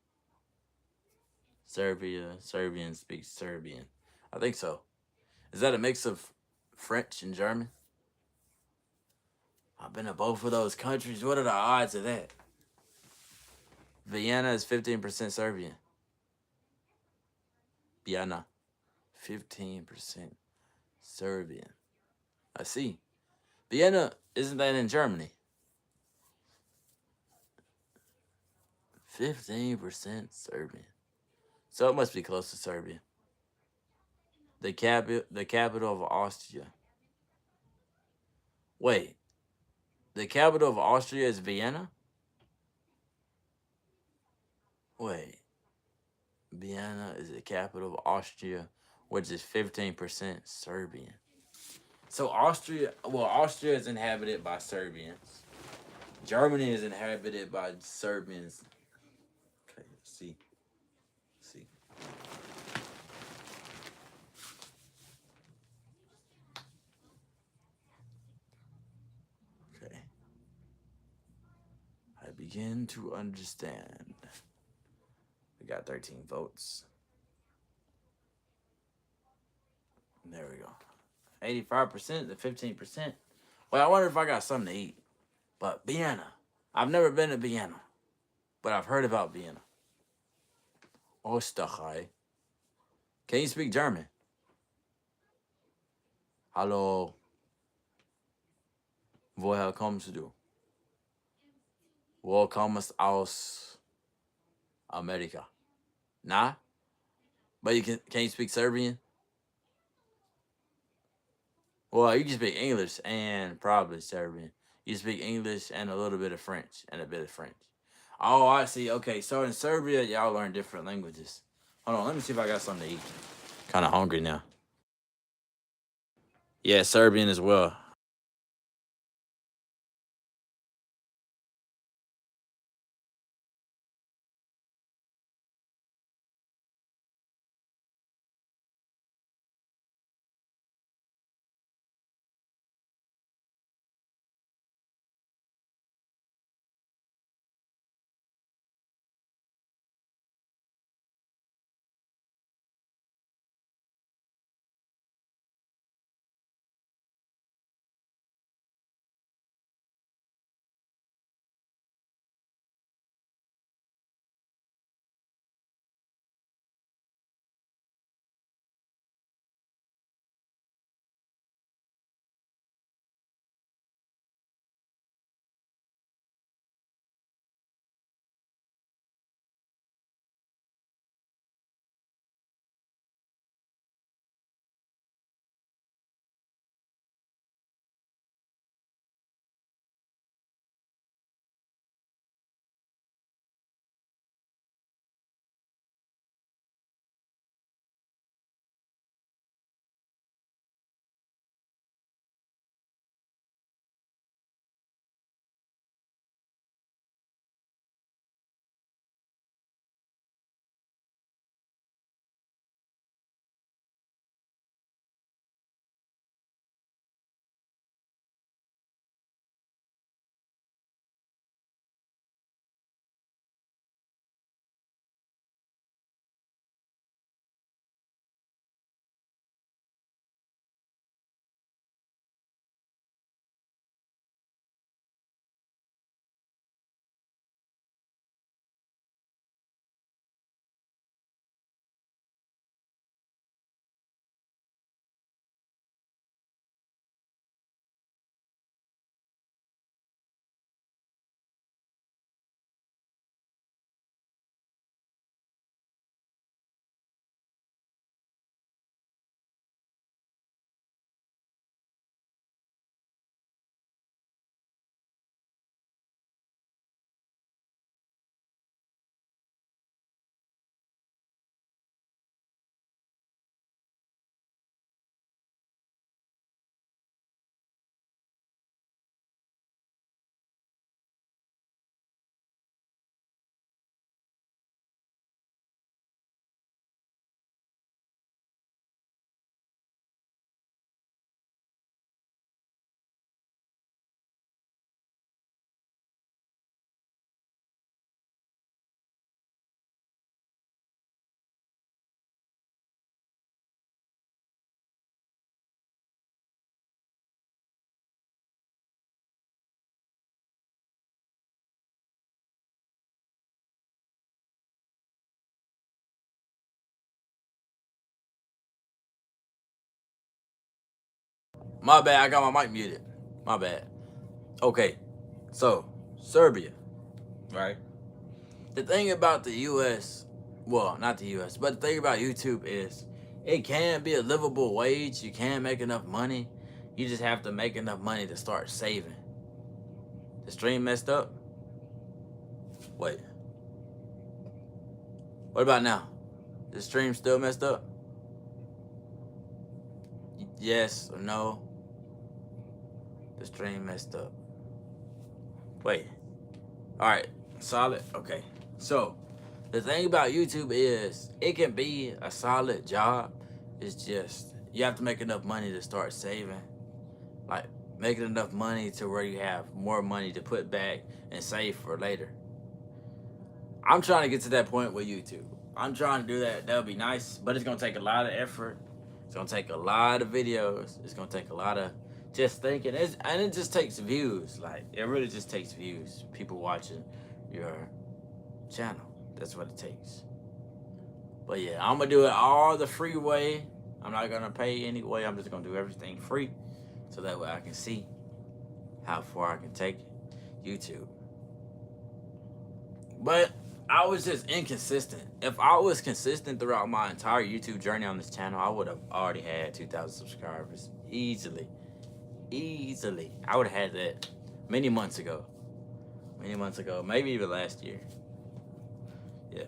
Serbian speaks Serbian. I think so. Is that a mix of French and German? I've been to both of those countries. What are the odds of that? Vienna is 15% Serbian. Vienna, 15% Serbian. I see. Vienna, isn't that in Germany? 15% Serbian. So it must be close to Serbia. The capital of Austria. Wait, the capital of Austria is Vienna? Wait, Vienna is the capital of Austria, which is 15% Serbian. So Austria is inhabited by Serbians. Germany is inhabited by Serbians. Okay, see. See. Okay. I begin to understand. We got 13 votes. There we go. 85% to 15%. Well, I wonder if I got something to eat. But Vienna. I've never been to Vienna, but I've heard about Vienna. Österreich. Can you speak German? Hallo. Woher kommst du? Wo kommst aus America? Nah? But can you speak Serbian? Well, you can speak English and probably Serbian. You speak English and a little bit of French and a bit of French. Oh, I see. Okay, so in Serbia, y'all learn different languages. Hold on, let me see if I got something to eat. Kind of hungry now. Yeah, Serbian as well. My bad, I got my mic muted. My bad. Okay, so Serbia, right? The thing about the U.S., well, not the U.S., but the thing about YouTube is it can be a livable wage. You can make enough money. You just have to make enough money to start saving. The stream messed up? Wait. What about now? The stream still messed up? Yes or no? The stream messed up. Wait. Alright. Solid? Okay. So, the thing about YouTube is it can be a solid job. It's just you have to make enough money to start saving. Like making enough money to where you have more money to put back and save for later. I'm trying to get to that point with YouTube. I'm trying to do that. That would be nice, but it's gonna take a lot of effort. It's gonna take a lot of videos. It's gonna take a lot of just thinking. And it just takes views. Like it really just takes views. People watching your channel. That's what it takes. But yeah, I'm gonna do it all the free way. I'm not gonna pay anyway. I'm just gonna do everything free, so that way I can see how far I can take YouTube. But I was just inconsistent. If I was consistent throughout my entire YouTube journey on this channel, I would have already had 2,000 subscribers easily. I would have had that many months ago, maybe even last year. Yeah.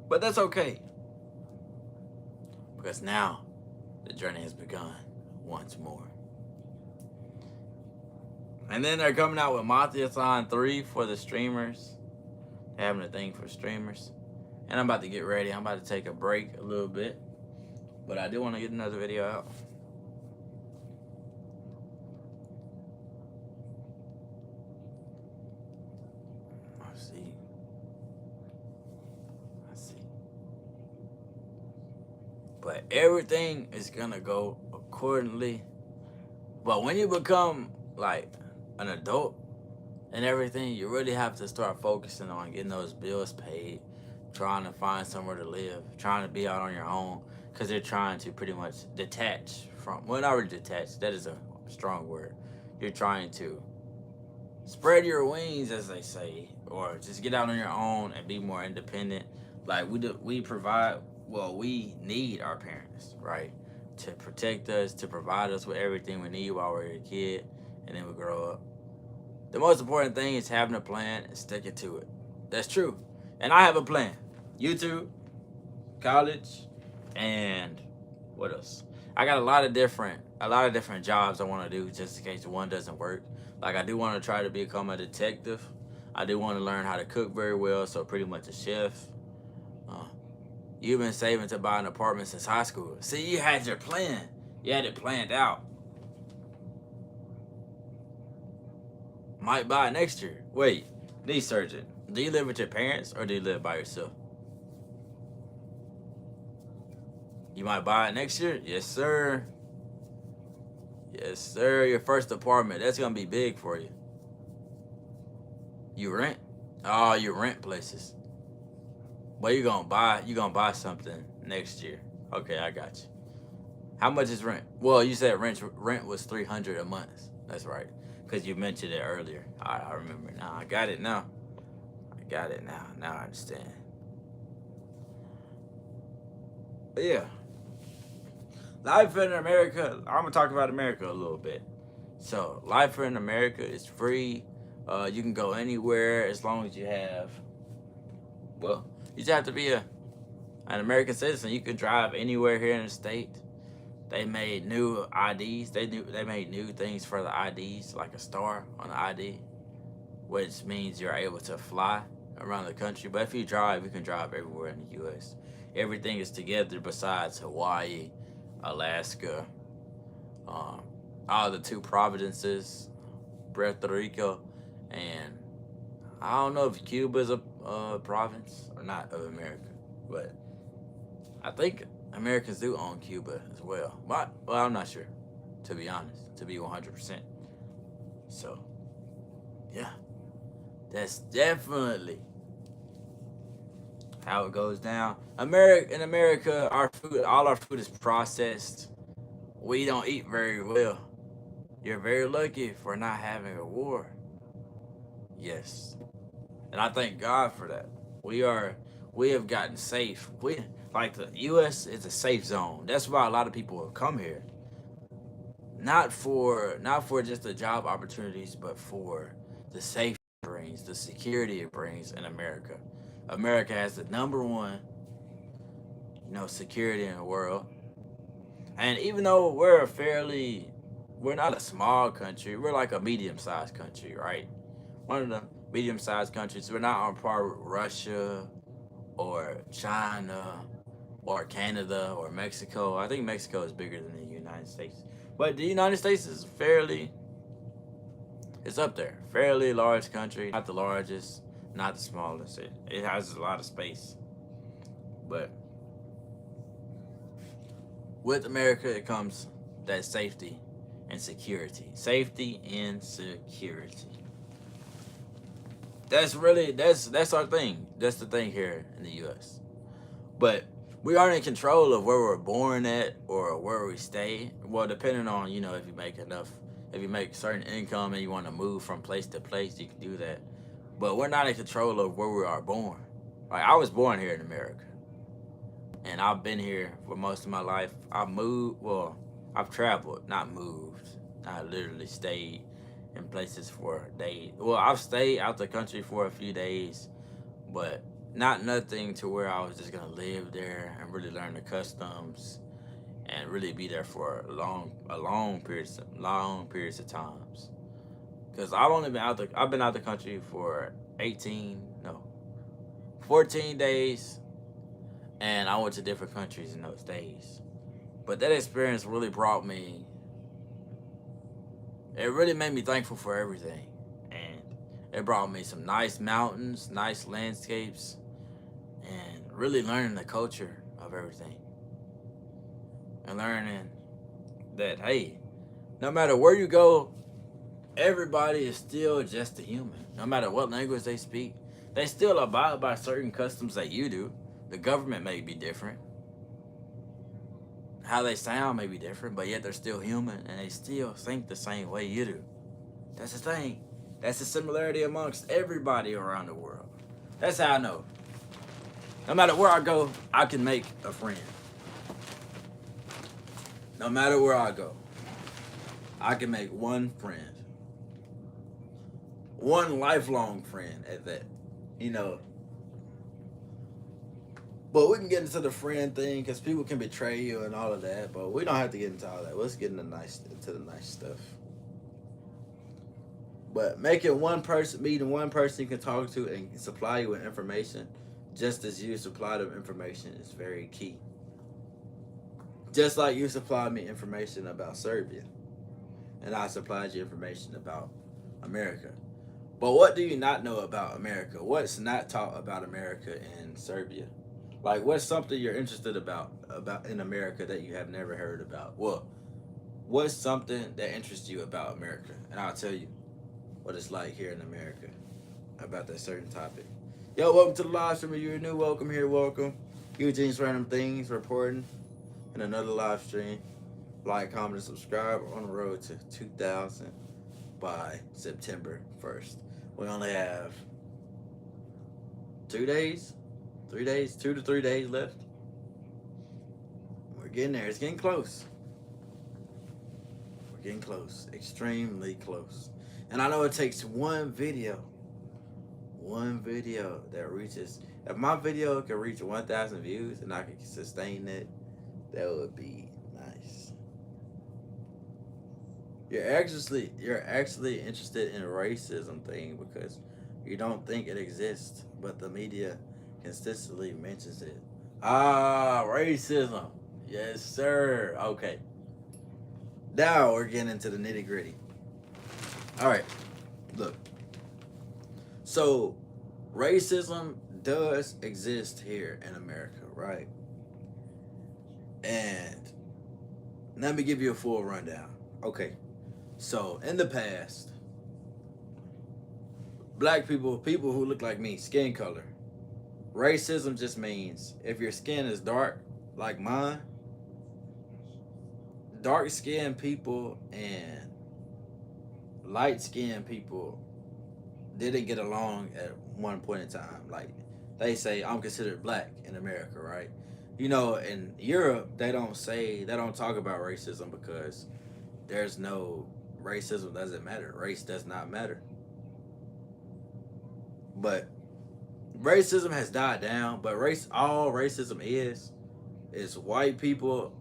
But that's okay, because now the journey has begun once more. And then they're coming out with Mathiathon 3 for the streamers. They're having a thing for streamers. And I'm about to get ready. I'm about to take a break a little bit. But I do want to get another video out. Let's see. But everything is going to go accordingly. But when you become like an adult and everything, you really have to start focusing on getting those bills paid, trying to find somewhere to live, trying to be out on your own, because they're trying to pretty much detach from, well, not really detach, that is a strong word. You're trying to spread your wings, as they say, or just get out on your own and be more independent. Like we provide, well, we need our parents, right? To protect us, to provide us with everything we need while we're a kid, and then we grow up. The most important thing is having a plan and sticking to it. That's true. And I have a plan. YouTube, college, and what else? I got a lot of different jobs I want to do just in case one doesn't work. Like I do want to try to become a detective. I do want to learn how to cook very well, so pretty much a chef. You've been saving to buy an apartment since high school. See, you had your plan. You had it planned out. Might buy it next year. Wait, knee surgeon. Do you live with your parents or do you live by yourself? You might buy it next year? Yes, sir. Yes, sir. Your first apartment. That's going to be big for you. You rent? Oh, you rent places. Well, you're gonna buy something next year. Okay, I got you. How much is rent? Well, you said rent was $300 a month. That's right, because you mentioned it earlier. I remember now. I got it now. Now I understand. But yeah, life in America. I'm gonna talk about America a little bit. So, life in America is free. You can go anywhere as long as you have. Well, you just have to be an American citizen. You can drive anywhere here in the state. They made new IDs. They made new things for the IDs, like a star on the ID, which means you're able to fly around the country. But if you drive, you can drive everywhere in the U.S. Everything is together besides Hawaii, Alaska, all the 2 provinces, Puerto Rico, and I don't know if Cuba is a province or not of America, but I think Americans do own Cuba as well. But, well, I'm not sure, to be honest, to be 100%. So, yeah, that's definitely how it goes down. In America, all our food is processed. We don't eat very well. You're very lucky for not having a war. Yes, and I thank God for that. We are, we have gotten safe. We like the U.S. is a safe zone. That's why a lot of people have come here, not for just the job opportunities, but for the safety it brings, the security it brings in America. America has the number one, security in the world. And even though we're not a small country, we're like a medium-sized country, right? One of the medium-sized countries. We're not on par with Russia or China or Canada or Mexico. I think Mexico is bigger than the United States. But the United States is it's up there. Fairly large country. Not the largest, not the smallest. It has a lot of space. But with America, it comes that safety and security. Safety and security. That's our thing. That's the thing here in the U.S. But we aren't in control of where we're born at or where we stay. Well, depending on if you make enough, if you make certain income and you want to move from place to place, you can do that. But we're not in control of where we are born. Like I was born here in America, and I've been here for most of my life. I've traveled, not moved. I literally stayed in places for days. Well, I've stayed out the country for a few days, but not nothing to where I was just gonna live there and really learn the customs and really be there for long periods of times. Cause I've been out the country for 14 days, and I went to different countries in those days. But that experience really brought me. It really made me thankful for everything, and it brought me some nice mountains, nice landscapes, and really learning the culture of everything, and learning that hey, no matter where you go, everybody is still just a human. No matter what language they speak, they still abide by certain customs that you do. The government may be different. How they sound may be different, but yet they're still human and they still think the same way you do. That's the thing. That's the similarity amongst everybody around the world. That's how I know. No matter where I go, I can make a friend. No matter where I go, I can make one friend. One lifelong friend at that. But we can get into the friend thing because people can betray you and all of that. But we don't have to get into all that. Let's get into the nice stuff. But meeting one person you can talk to and supply you with information, just as you supply them information, is very key. Just like you supplied me information about Serbia, and I supplied you information about America. But what do you not know about America? What's not taught about America and Serbia? Like, what's something you're interested about in America that you have never heard about? Well, what's something that interests you about America? And I'll tell you what it's like here in America about that certain topic. Yo, welcome to the live stream. If you're new, welcome here, welcome. Eugene's Random Things reporting in another live stream. Like, comment, and subscribe. We're on the road to 2,000 by September 1st. We only have 2 days, 3 days, 2 to 3 days left. We're getting there. It's getting close. We're getting close. Extremely close. And I know it takes one video that reaches. If my video can reach 1,000 views and I can sustain it, that would be nice. You're actually interested in a racism thing because you don't think it exists, but the media consistently mentions it. Racism. Yes, sir. Okay. Now we're getting into the nitty gritty. All right. Look. So, racism does exist here in America, right? And let me give you a full rundown. Okay. So, in the past, black people who look like me, skin color, Racism just means if your skin is dark, like mine, dark skinned people and light skinned people didn't get along at one point in time. Like they say, I'm considered black in America, right? You know, in Europe, they don't talk about racism because there's no racism doesn't matter. Race does not matter. But racism has died down. But all racism is white people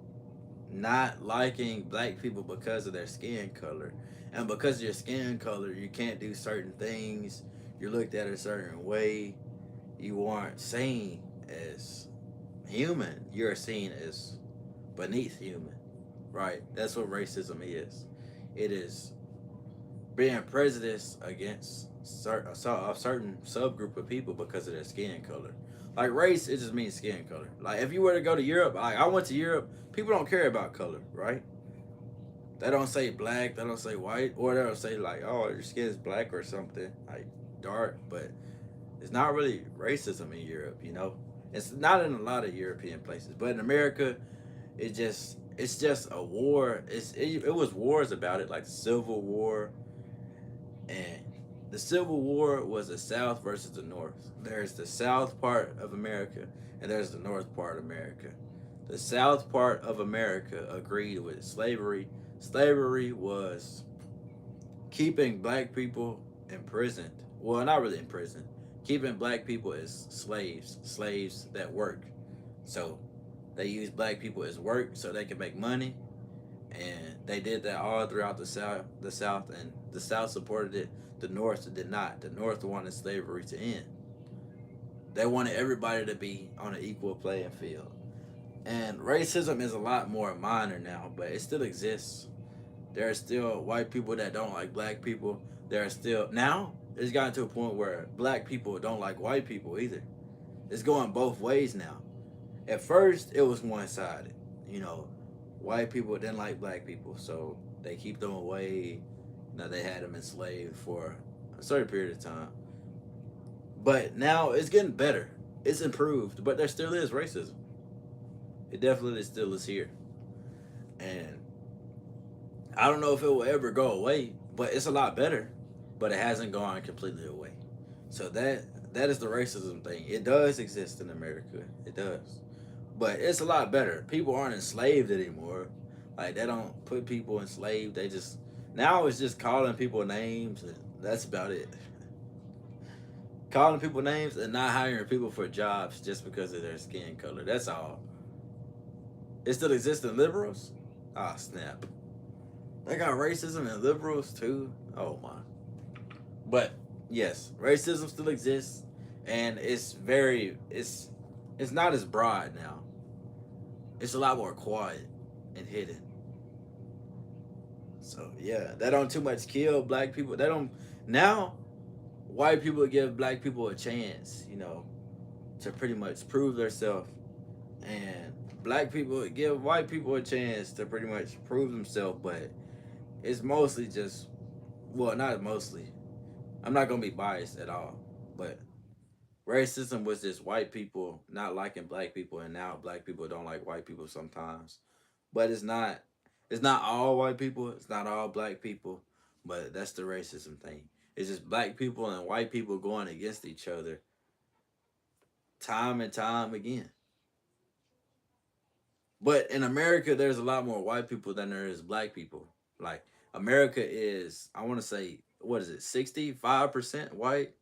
not liking black people because of their skin color. And because of your skin color, you can't do certain things. You're looked at a certain way. You aren't seen as human. You're seen as beneath human. Right? That's what racism is. It is being prejudiced against a certain subgroup of people because of their skin color. Like race, it just means skin color. Like if you were to go to Europe, like I went to Europe, people don't care about color, right? They don't say black, they don't say white, or they'll say like, oh, your skin is black or something, like dark. But it's not really racism in Europe, you know. It's not in a lot of European places, but in America, it's just a war. It was wars about it, like the Civil War, and the Civil War was the South versus the North. There's the South part of America, and there's the North part of America. The South part of America agreed with slavery. Slavery was keeping black people imprisoned. Well, not really imprisoned. Keeping black people as slaves that work. So they used black people as work so they could make money, and they did that all throughout the South. And the South supported it. The North did not. The North wanted slavery to end. They wanted everybody to be on an equal playing field. And racism is a lot more minor now, but it still exists. There are still white people that don't like black people. There are still now it's gotten to a point where black people don't like white people either. It's going both ways now. At first, it was one sided. You know, white people didn't like black people, so they keep them away. Now they had them enslaved for a certain period of time. But now it's getting better. It's improved, but there still is racism. It definitely still is here. And I don't know if it will ever go away, but it's a lot better. But it hasn't gone completely away. So that is the racism thing. It does exist in America. It does. But it's a lot better. People aren't enslaved anymore. Like they don't put people enslaved. They just now it's just calling people names and that's about it. Calling people names and not hiring people for jobs just because of their skin color. That's all. It still exists in liberals? Ah, snap. They got racism in liberals too? Oh my. But yes, racism still exists and it's not as broad now. It's a lot more quiet and hidden. So yeah, they don't too much kill black people. They don't now white people give black people a chance, you know, to pretty much prove themselves. And black people give white people a chance to pretty much prove themselves, but it's mostly just well, not mostly. I'm not gonna be biased at all, but racism was just white people not liking black people, and now black people don't like white people sometimes. But it's not all white people. It's not all black people. But that's the racism thing. It's just black people and white people going against each other time and time again. But in America, there's a lot more white people than there is black people. Like America is, I want to say, what is it, 65% white,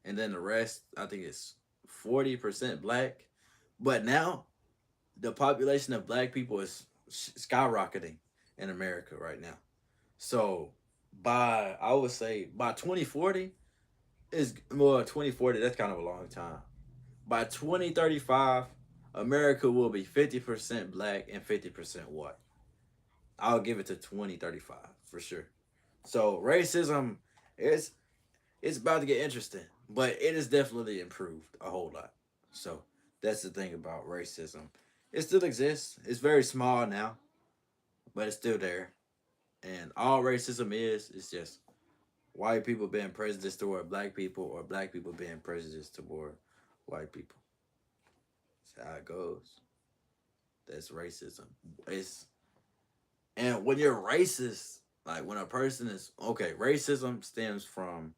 and then the rest, I think it's 40% black. But now the population of black people is skyrocketing in America right now. So by I would say by 2040 is well 2040 that's kind of a long time. By 2035 America will be 50% black and 50% white. I'll give it to 2035 for sure. So racism is it's about to get interesting, but it is definitely improved a whole lot. So that's the thing about racism. It still exists. It's very small now, but it's still there. And all racism is just white people being prejudiced toward black people or black people being prejudiced toward white people. That's how it goes. That's racism. It's and when you're racist, like when a person is okay, racism stems from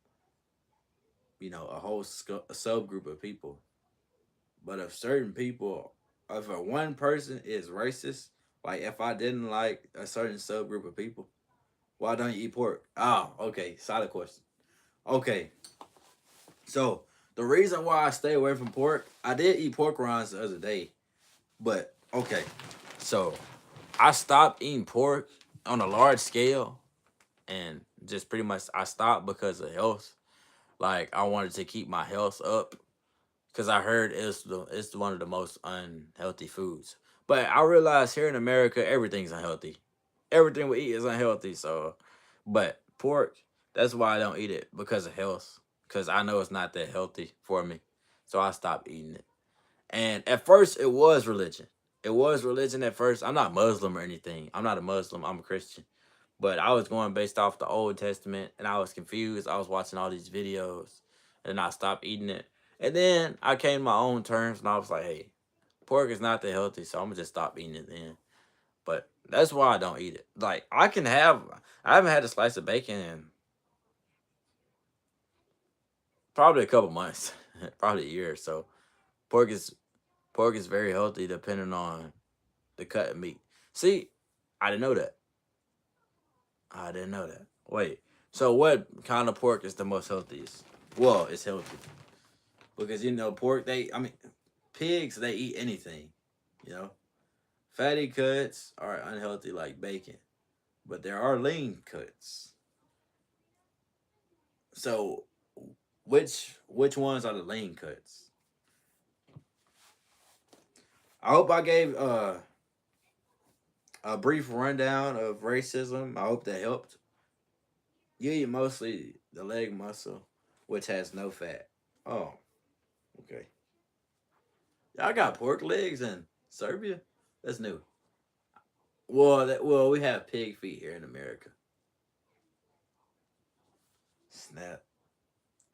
a whole a subgroup of people. But if certain people, if a one person is racist, like if I didn't like a certain subgroup of people, why don't you eat pork? Oh, okay. Solid question. Okay, so the reason why I stay away from pork, I did eat pork rinds the other day, but okay, so I stopped eating pork on a large scale, and just pretty much I stopped because of health. Like I wanted to keep my health up because I heard it's one of the most unhealthy foods. But I realized here in America everything's unhealthy. Everything we eat is unhealthy. So, but pork, that's why I don't eat it because of health. Because I know it's not that healthy for me. So I stopped eating it. And at first, it was religion. It was religion at first. I'm not Muslim or anything. I'm not a Muslim. I'm a Christian. But I was going based off the Old Testament, and I was confused. I was watching all these videos, and I stopped eating it. And then I came to my own terms, and I was like, "Hey, pork is not that healthy, so I'm gonna just stop eating it then." But that's why I don't eat it. Like I haven't had a slice of bacon in probably a couple months, probably a year or so. Pork is pork is very healthy depending on the cut of meat. See, I didn't know that. I didn't know that. Wait, so what kind of pork is the most healthiest? Well, it's healthy because pork. I mean, pigs they eat anything. You know, fatty cuts are unhealthy like bacon, but there are lean cuts. So, which ones are the lean cuts? I hope I gave a brief rundown of racism. I hope that helped. You eat mostly the leg muscle, which has no fat. Oh, okay. Y'all got pork legs in Serbia? That's new. Well, we have pig feet here in America. Snap.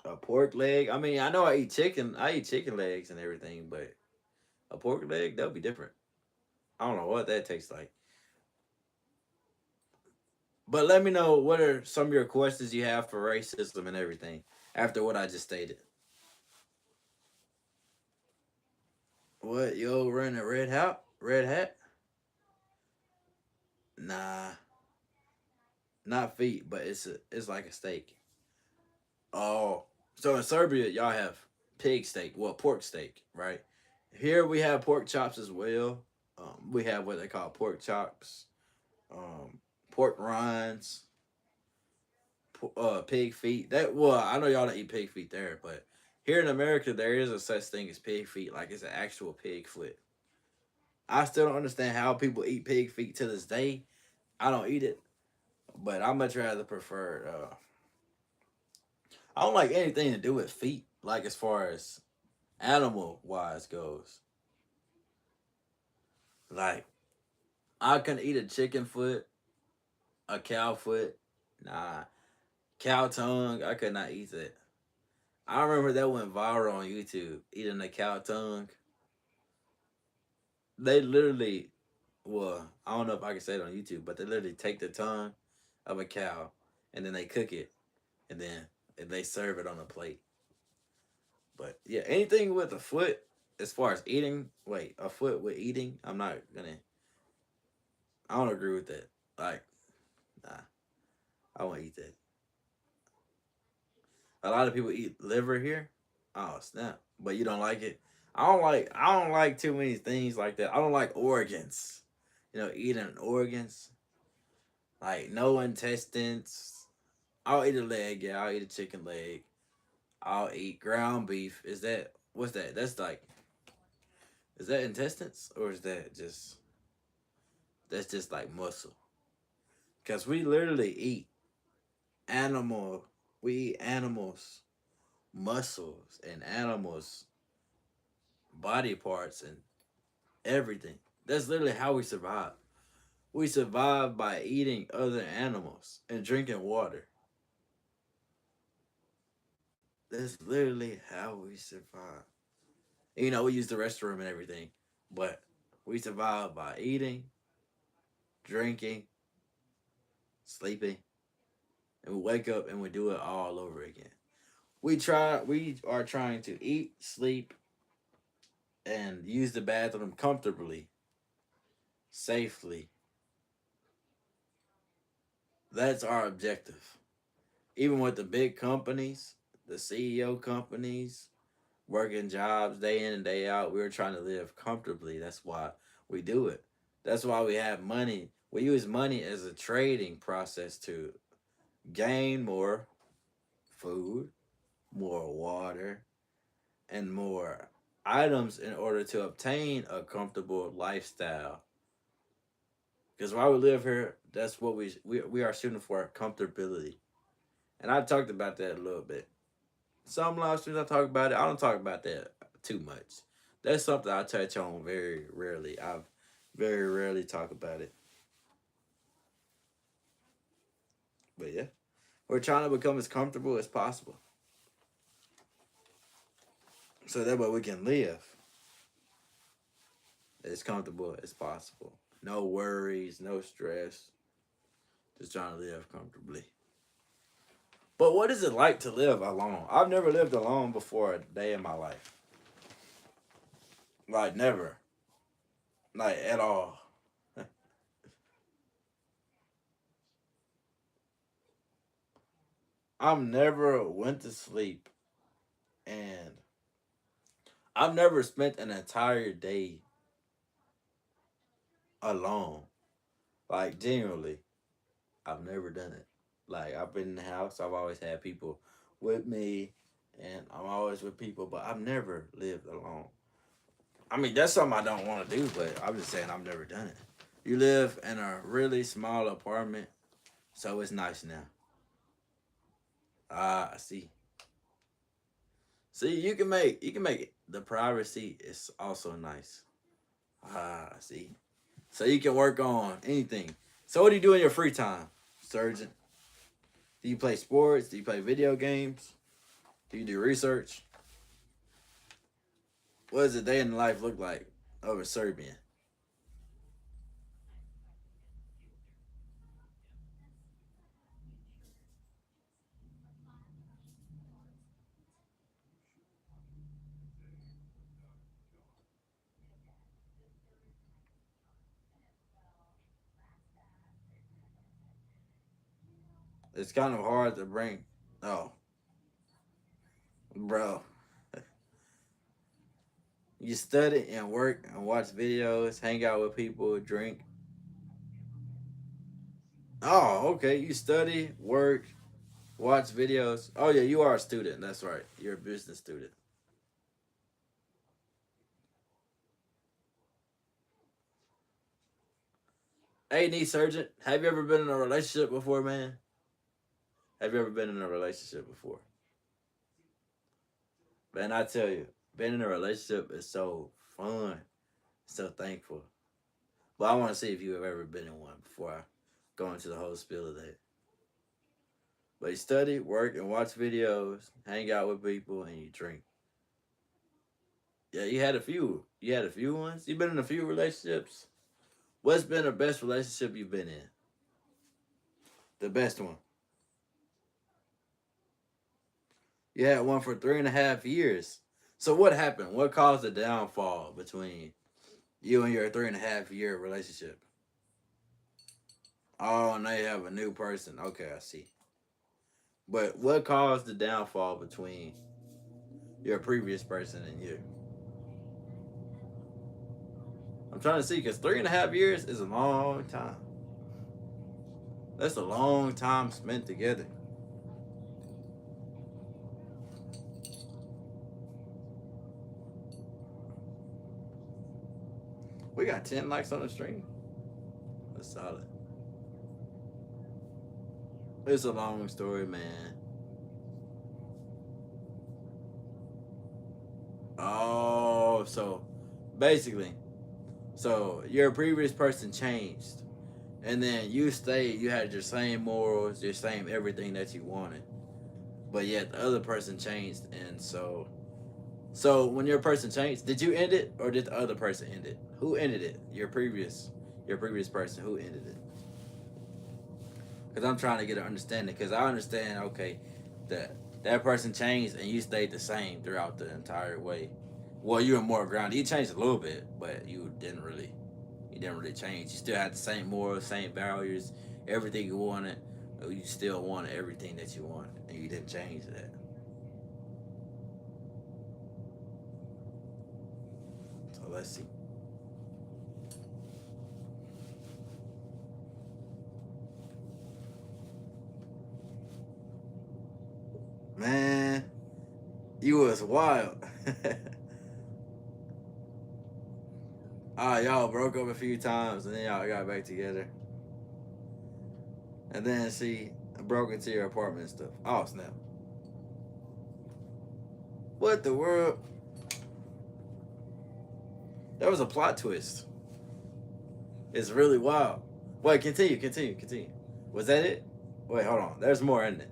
A pork leg. I mean, I know I eat chicken. I eat chicken legs and everything, but a pork leg that'll be different. I don't know what that tastes like. But let me know what are some of your questions you have for racism and everything after what I just stated. What yo wearing a red hat? Red hat? Nah, not feet, but it's like a steak. Oh, so in Serbia y'all have pig steak, well pork steak, right? Here we have pork chops as well. We have what they call pork chops, um, pork rinds, pig feet. That well, I know y'all don't eat pig feet there, but here in America there is a such thing as pig feet, like it's an actual pig foot. I still don't understand how people eat pig feet to this day. I don't eat it, but I much rather prefer. I don't like anything to do with feet, like as far as animal wise goes. Like I can eat a chicken foot, a cow foot. Nah, cow tongue. I could not eat that. I remember that went viral on YouTube. Eating a cow tongue. They literally, well, I don't know if I can say it on YouTube, but they literally take the tongue of a cow and then they cook it and then they serve it on a plate. But yeah, anything with a foot, as far as eating, wait, a foot with eating, I'm not gonna. I don't agree with that. Like, nah, I won't eat that. A lot of people eat liver here. Oh snap! But you don't like it. I don't like too many things like that. I don't like organs. Eating organs like no intestines. I'll eat a leg. Yeah, I'll eat a chicken leg. I'll eat ground beef. Is that what's that? That's like is that intestines or is that just that's just like muscle? Cause we literally eat animal. We eat animals muscles and animals body parts and everything. That's literally how we survive. We survive by eating other animals and drinking water. That's literally how we survive. You know, we use the restroom and everything, but we survive by eating, drinking, sleeping, and we wake up and we do it all over again. We are trying to eat, sleep, and use the bathroom comfortably, safely. That's our objective. Even with the big companies, the CEO companies, working jobs day in and day out, we're trying to live comfortably. That's why we do it. That's why we have money. We use money as a trading process to gain more food, more water, and more items in order to obtain a comfortable lifestyle. Because while we live here, that's what we are shooting for, comfortability. And I talked about that a little bit. Some live streams I talk about it. I don't talk about that too much. That's something I touch on very rarely. I've very rarely talk about it. But yeah, we're trying to become as comfortable as possible, so that way we can live as comfortable as possible. No worries, no stress. Just trying to live comfortably. But what is it like to live alone? I've never lived alone before a day in my life. Like never. Like at all. I've never went to sleep and I've never spent an entire day alone. Like genuinely. I've never done it. Like I've been in the house, I've always had people with me and I'm always with people, but I've never lived alone. I mean, that's something I don't want to do, but I'm just saying I've never done it. You live in a really small apartment, so it's nice now. Ah, I see. See, you can make it. The privacy is also nice. Ah, I see. So you can work on anything. So what do you do in your free time, Surgeon? Do you play sports? Do you play video games? Do you do research? What does a day in the life look like over Serbian? It's kind of hard to bring. Oh, bro. You study and work and watch videos, hang out with people, drink. Oh, okay. You study, work, watch videos. Oh yeah, you are a student. That's right. You're a business student. Hey, knee surgeon, have you ever been in a relationship before, man? Have you ever been in a relationship before? Man, I tell you, being in a relationship is so fun. So thankful. But I want to see if you have ever been in one before I go into the whole spiel of that. But you study, work, and watch videos, hang out with people, and you drink. Yeah, you had a few. You had a few ones. You've been in a few relationships. What's been the best relationship you've been in? The best one. You had one for 3.5 years. So what happened? What caused the downfall between you and your 3.5 year relationship? Oh, now you have a new person. Okay, I see. But what caused the downfall between your previous person and you? I'm trying to see because 3.5 years is a long time. That's a long time spent together. We got 10 likes on the stream. That's solid. It's a long story, man. Oh, so basically, so your previous person changed, and then you stayed. You had your same morals, your same everything that you wanted, but yet the other person changed, and so So when your person changed, did you end it or did the other person end it? Who ended it? Your previous person. Who ended it? Because I'm trying to get an understanding. Because I understand, okay, that that person changed and you stayed the same throughout the entire way. Well, you were more grounded. You changed a little bit, but you didn't really change. You still had the same morals, same values, everything you wanted. You still wanted everything that you wanted, and you didn't change that. So let's see. Man, you was wild. Y'all broke up a few times, and then y'all got back together. And then she broke into your apartment and stuff. Oh snap! What the world? That was a plot twist. It's really wild. Wait, continue. Was that it? Wait, hold on. There's more in it.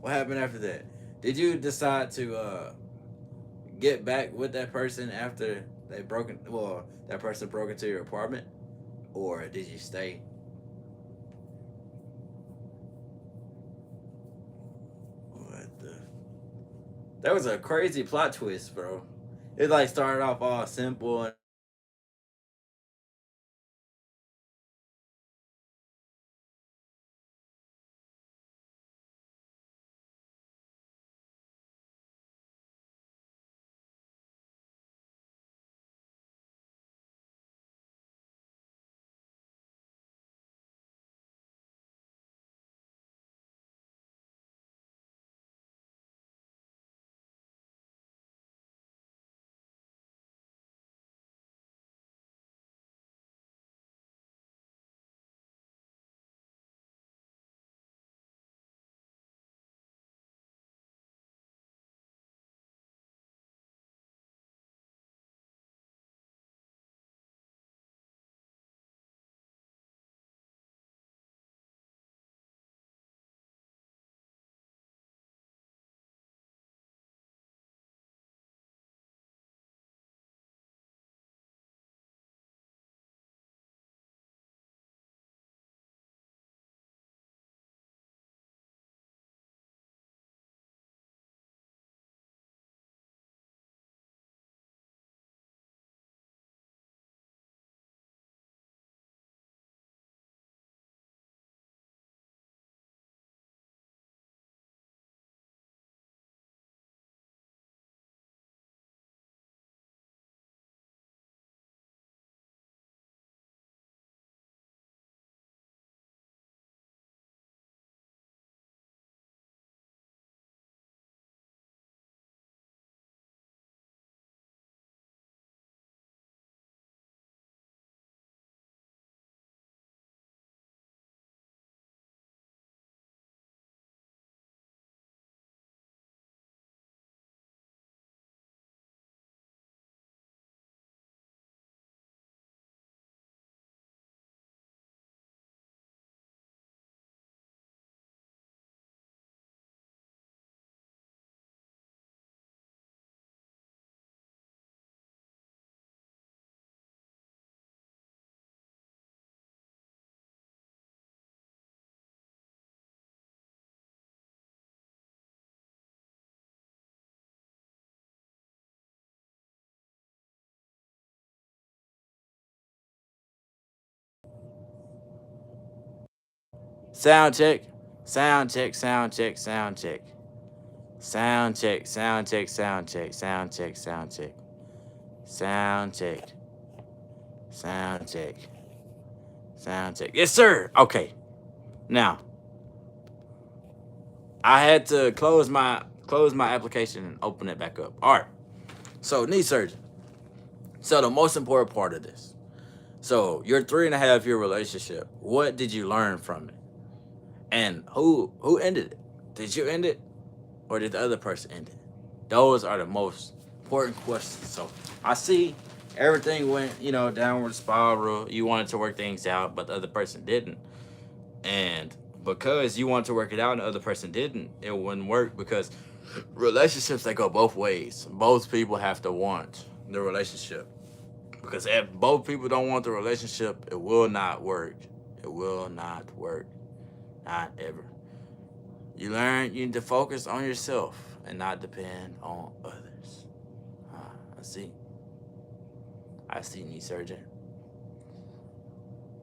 What happened after that? Did you decide to get back with that person after that person broke into your apartment, or did you stay? What the? That was a crazy plot twist, bro. It like started off all simple. And sound check, sound check, sound check, sound check, sound check, sound check, sound check, sound check, sound check, sound check, sound check, sound check. Yes, sir. Okay. Now I had to close my application and open it back up. All right. So knee surgeon. So the most important part of this. So your 3.5 year relationship. What did you learn from it? And who ended it? Did you end it, or did the other person end it? Those are the most important questions. So I see everything went, downward spiral. You wanted to work things out, but the other person didn't. And because you wanted to work it out and the other person didn't, it wouldn't work because relationships, they go both ways. Both people have to want the relationship. Because if both people don't want the relationship, it will not work. It will not work. Not ever. You need to focus on yourself and not depend on others. I see. I see, knee surgeon.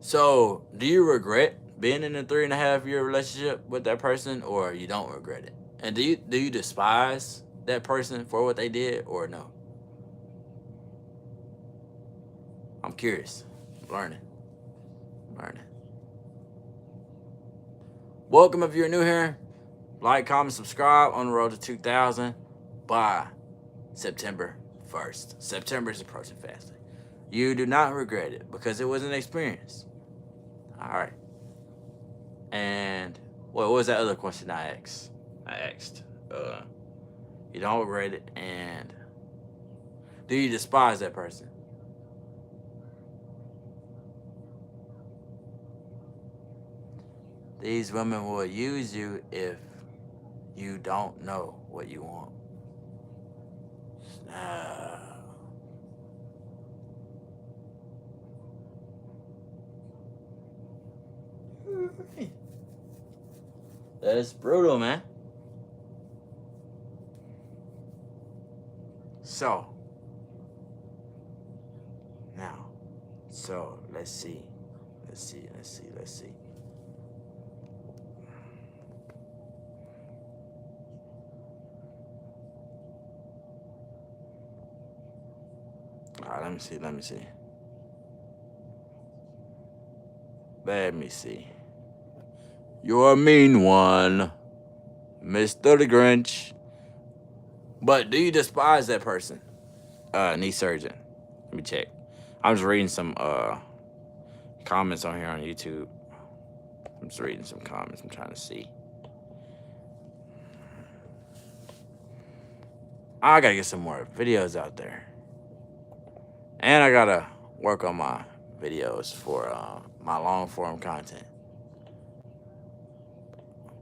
So, do you regret being in a 3.5 year relationship with that person, or you don't regret it? And do you despise that person for what they did, or no? I'm curious. Learning. Welcome if you're new here. Like, comment, subscribe on the road to 2,000 by September 1st. September is approaching fast. You do not regret it because it was an experience. All right. And what was that other question I asked? You don't regret it, and do you despise that person? These women will use you if you don't know what you want. That's brutal, man. So, now, let's see. All right, let me see. Let me see. You're a mean one, Mr. the Grinch. But do you despise that person? Knee surgeon. Let me check. I'm just reading some comments on here on YouTube. I'm just reading some comments. I'm trying to see. I gotta get some more videos out there. And I gotta work on my videos for my long form content.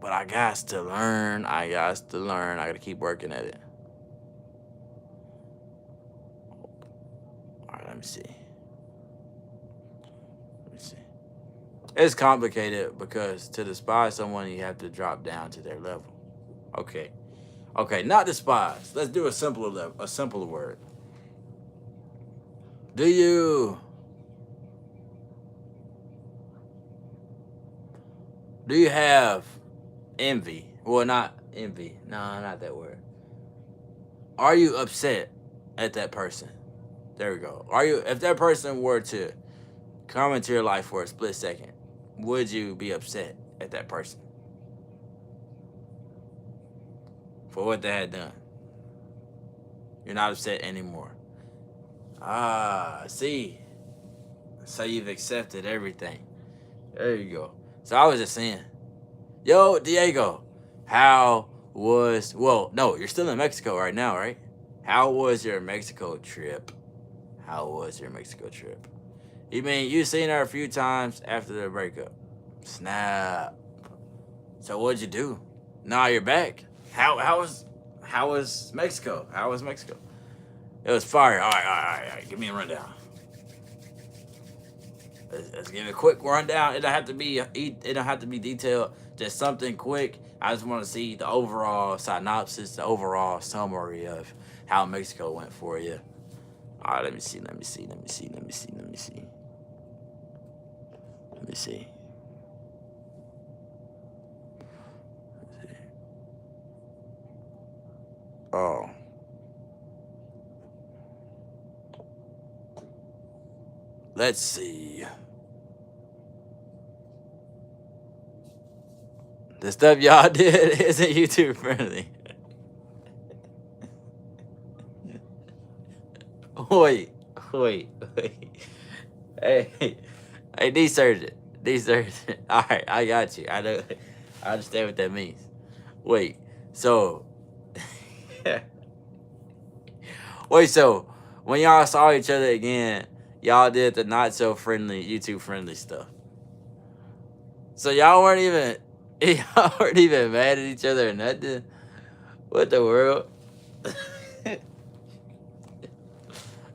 But I got to learn. I gotta keep working at it. All right, let me see. It's complicated because to despise someone, you have to drop down to their level. Okay, not despise. Let's do a simpler word. Do you have envy? Well, not envy. No, not that word. Are you upset at that person? There we go. If that person were to come into your life for a split second, would you be upset at that person for what they had done? You're not upset anymore. See. So you've accepted everything. There you go. So I was just saying, yo, Diego, you're still in Mexico right now, right? How was your Mexico trip? You mean you seen her a few times after the breakup? Snap. So what'd you do? Now you're back. How was Mexico? It was fire. All right. Give me a rundown. Let's give it a quick rundown. It don't have to be detailed. Just something quick. I just want to see the overall synopsis, the overall summary of how Mexico went for you. All right, let me see. Oh. Let's see. The stuff y'all did isn't YouTube friendly. Wait. Hey, knee surgeon. All right, I got you. I understand what that means. Wait, so when y'all saw each other again, y'all did the not so friendly YouTube friendly stuff. So y'all weren't even mad at each other or nothing. What the world?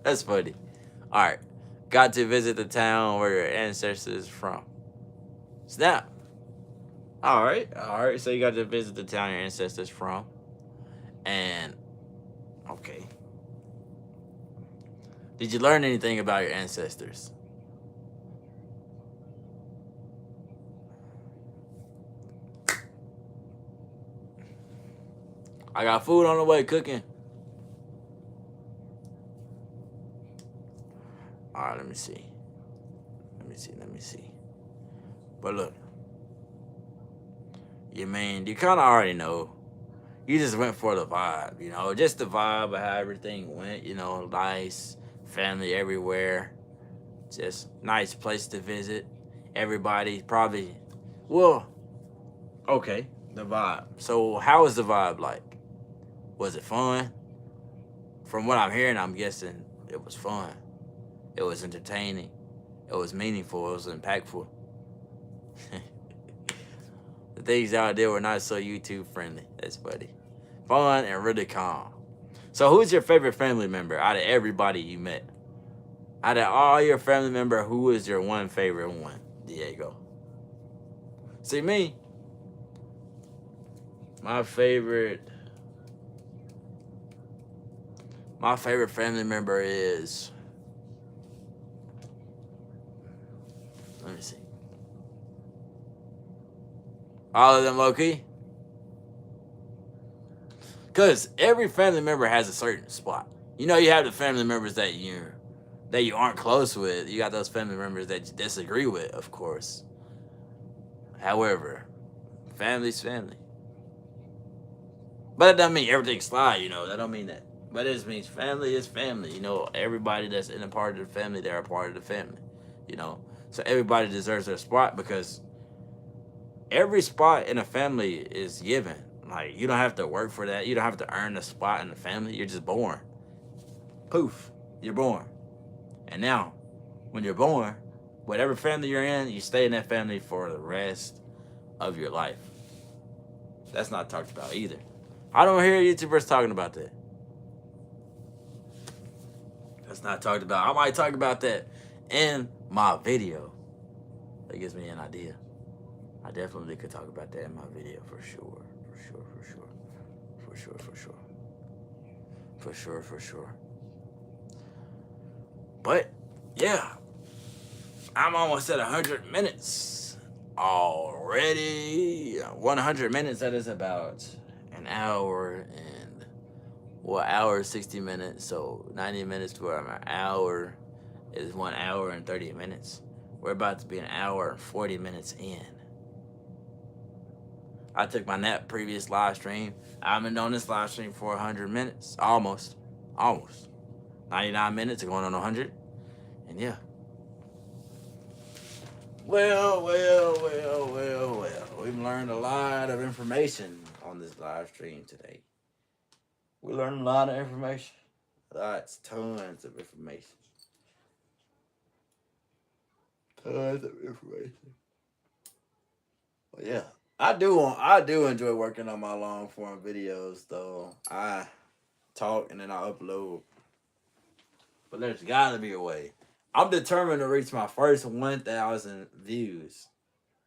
That's funny. All right. Got to visit the town where your ancestors from. Snap. All right. All right. So you got to visit the town your ancestors from. And, okay. Did you learn anything about your ancestors? I got food on the way cooking. All right, let me see. Let me see. But look, you kind of already know. You just went for the vibe, just the vibe of how everything went, nice, family everywhere, just nice place to visit. Everybody probably, well, okay, the vibe. So, how was the vibe like? Was it fun? From what I'm hearing, I'm guessing it was fun. It was entertaining. It was meaningful. It was impactful. The things out there were not so YouTube friendly. That's funny. Fun and really calm. So who's your favorite family member out of everybody you met? Out of all your family member, who is your one favorite one? Diego. See me? My favorite family member is, let me see. All of them low key? Because every family member has a certain spot. You have the family members that you aren't close with. You got those family members that you disagree with, of course. However, family's family. But it doesn't mean everything slide, That don't mean that. But it just means family is family. Everybody that's in a part of the family, they're a part of the family. So everybody deserves their spot because every spot in a family is given. Like, you don't have to work for that. You don't have to earn a spot in the family. You're just born. Poof, you're born. And now, when you're born, whatever family you're in, you stay in that family for the rest of your life. That's not talked about either. I don't hear YouTubers talking about that. That's not talked about. I might talk about that in my video. That gives me an idea. I definitely could talk about that in my video for sure. For sure. But, yeah. I'm almost at 100 minutes already. 100 minutes, that is about an hour and, hour 60 minutes. So 90 minutes for an hour is 1 hour and 30 minutes. We're about to be an hour and 40 minutes in. I took my nap previous live stream. I've been on this live stream for 100 minutes. Almost. 99 minutes, going on 100. And yeah. Well. We've learned a lot of information on this live stream today. We learned a lot of information. Tons of information. But yeah. I do enjoy working on my long form videos though. I talk and then I upload. But there's gotta be a way. I'm determined to reach my first 1,000 views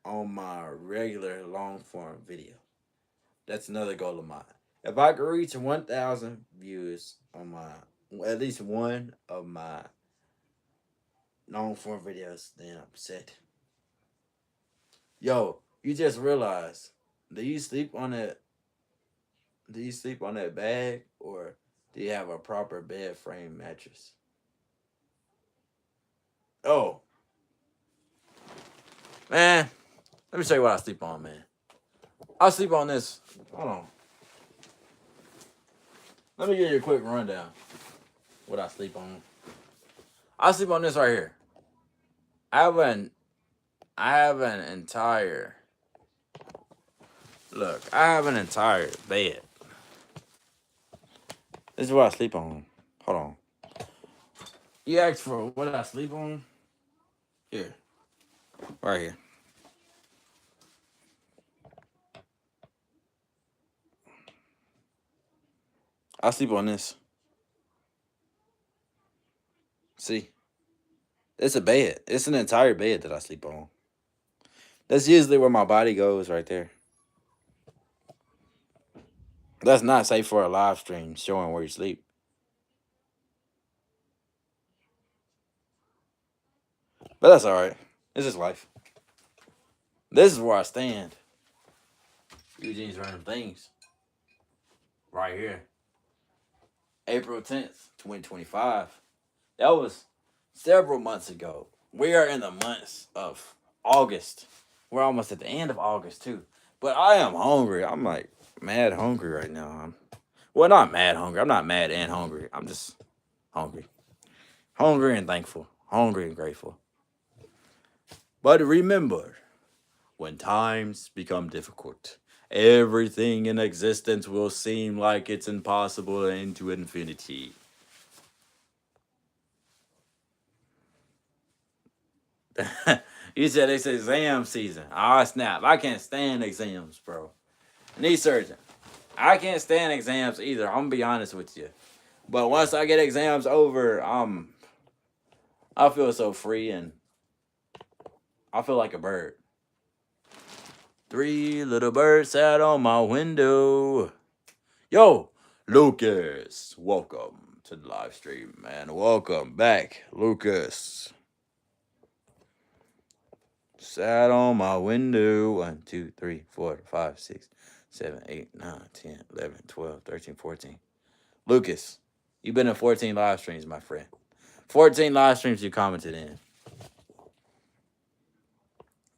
on my regular long form video. That's another goal of mine. If I could reach 1,000 views on at least one of my long form videos, then I'm set. Yo, you just realized, do you sleep on that bag, or do you have a proper bed frame mattress? Oh, man, let me show you what I sleep on, man. I sleep on this. Hold on. Let me give you a quick rundown. What I sleep on. I sleep on this right here. I have an entire bed. This is what I sleep on. Hold on. You asked for what I sleep on? Here. Right here. I sleep on this. See, it's a bed. It's an entire bed that I sleep on. That's usually where my body goes, right there. That's not safe for a live stream showing where you sleep. But that's all right. This is life. This is where I stand. Eugene's random things. Right here. April 10th, 2025. That was several months ago. We are in the months of August. We're almost at the end of August, too. But I am hungry. I'm like mad hungry right now. Well, not mad hungry. I'm not mad and hungry. I'm just hungry. Hungry and thankful. Hungry and grateful. But remember, when times become difficult, everything in existence will seem like it's impossible into infinity. You said it's exam season. Ah, snap. I can't stand exams, bro. Knee surgeon. I can't stand exams either. I'm going to be honest with you. But once I get exams over, I feel so free and I feel like a bird. 3 little birds sat on my window. Yo, Lucas, welcome to the live stream, man. Welcome back, Lucas. Sat on my window. 1, 2, 3, 4, 5, 6, 7, 8, 9, 10, 11, 12, 13, 14. Lucas, you've been in 14 live streams, my friend. 14 live streams you commented in.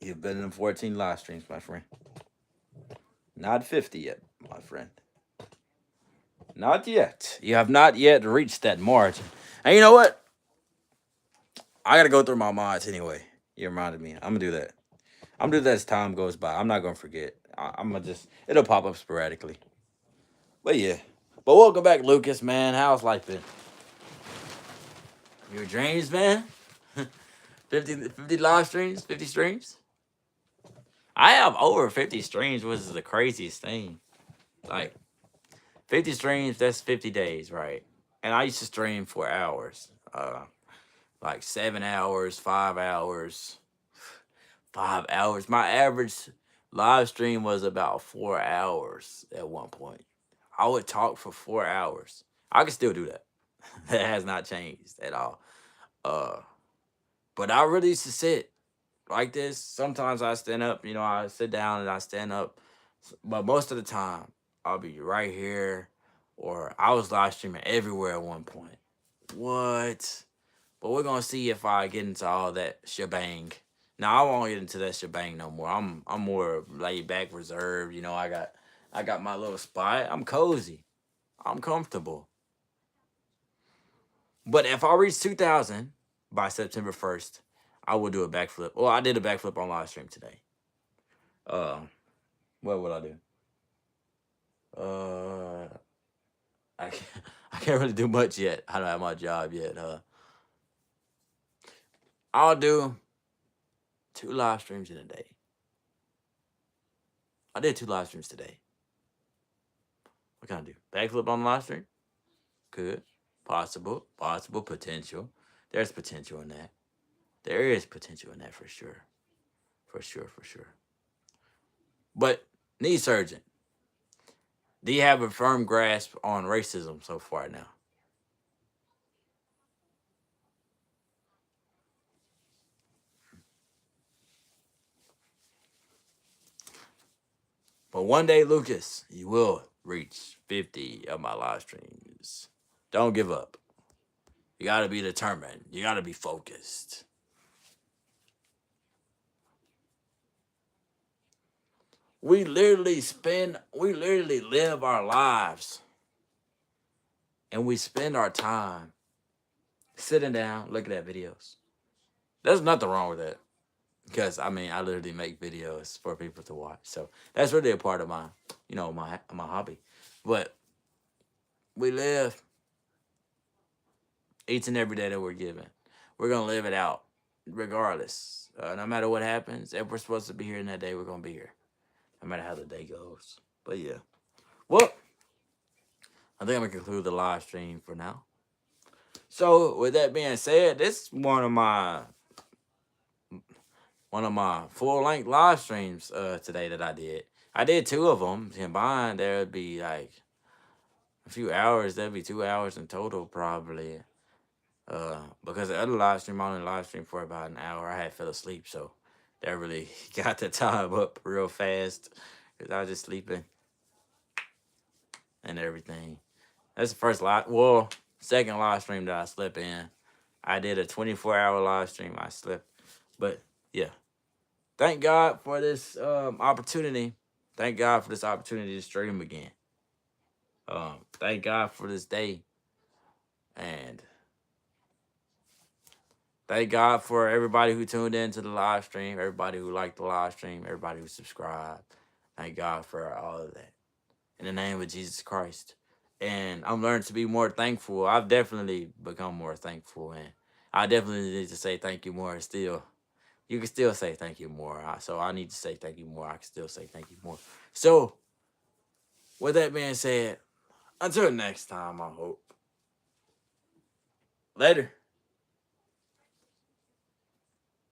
You've been in 14 live streams, my friend. Not 50 yet, my friend. Not yet. You have not yet reached that margin. And you know what? I got to go through my mods anyway. You reminded me. I'm going to do that. I'm going to do that as time goes by. I'm not going to forget. I'm going to just, it'll pop up sporadically. But yeah. But welcome back, Lucas, man. How's life been? Your dreams, man? 50 live streams? 50 streams? I have over 50 streams, which is the craziest thing. Like, 50 streams, that's 50 days, right? And I used to stream for hours. Like 7 hours, 5 hours. 5 hours. My average live stream was about 4 hours at one point. I would talk for 4 hours. I can still do that. That has not changed at all. But I really used to sit like this. Sometimes I stand up, I sit down and I stand up. But most of the time, I'll be right here, or I was live streaming everywhere at one point. What? But we're gonna see if I get into all that shebang. Now I won't get into that shebang no more. I'm more laid back, reserved. I got my little spot. I'm cozy. I'm comfortable. But if I reach 2,000 by September 1st, I will do a backflip. Well, I did a backflip on live stream today. What would I do? I can't, I can't really do much yet. I don't have my job yet. I'll do 2 live streams in a day. I did 2 live streams today. What can I do? Backflip on the live stream? Could. Possible, potential. There's potential in that. There is potential in that for sure. For sure. But, knee surgeon, do you have a firm grasp on racism so far now? But one day, Lucas, you will reach 50 of my live streams. Don't give up. You gotta be determined. You gotta be focused. We literally live our lives. And we spend our time sitting down, looking at videos. There's nothing wrong with that. Because, I literally make videos for people to watch. So, that's really a part of my hobby. But, we live each and every day that we're given. We're going to live it out regardless. No matter what happens, if we're supposed to be here in that day, we're going to be here. No matter how the day goes. But, yeah. Well, I think I'm gonna conclude the live stream for now. So with that being said, this is one of my full length live streams today that I did. I did 2 of them combined. There would be like a few hours. There'd be 2 hours in total probably. Because the other live stream I only live streamed for about an hour. I had fell asleep, so that really got the time up real fast because I was just sleeping and everything. That's the first second live stream that I slept in. I did a 24-hour live stream. I slept, but yeah. Thank God for this opportunity. Thank God for this opportunity to stream again. Thank God for this day, and thank God for everybody who tuned in to the live stream, everybody who liked the live stream, everybody who subscribed. Thank God for all of that. In the name of Jesus Christ. And I'm learning to be more thankful. I've definitely become more thankful, and I definitely need to say thank you more still. You can still say thank you more. So I need to say thank you more. I can still say thank you more. So, with that being said, until next time, I hope. Later.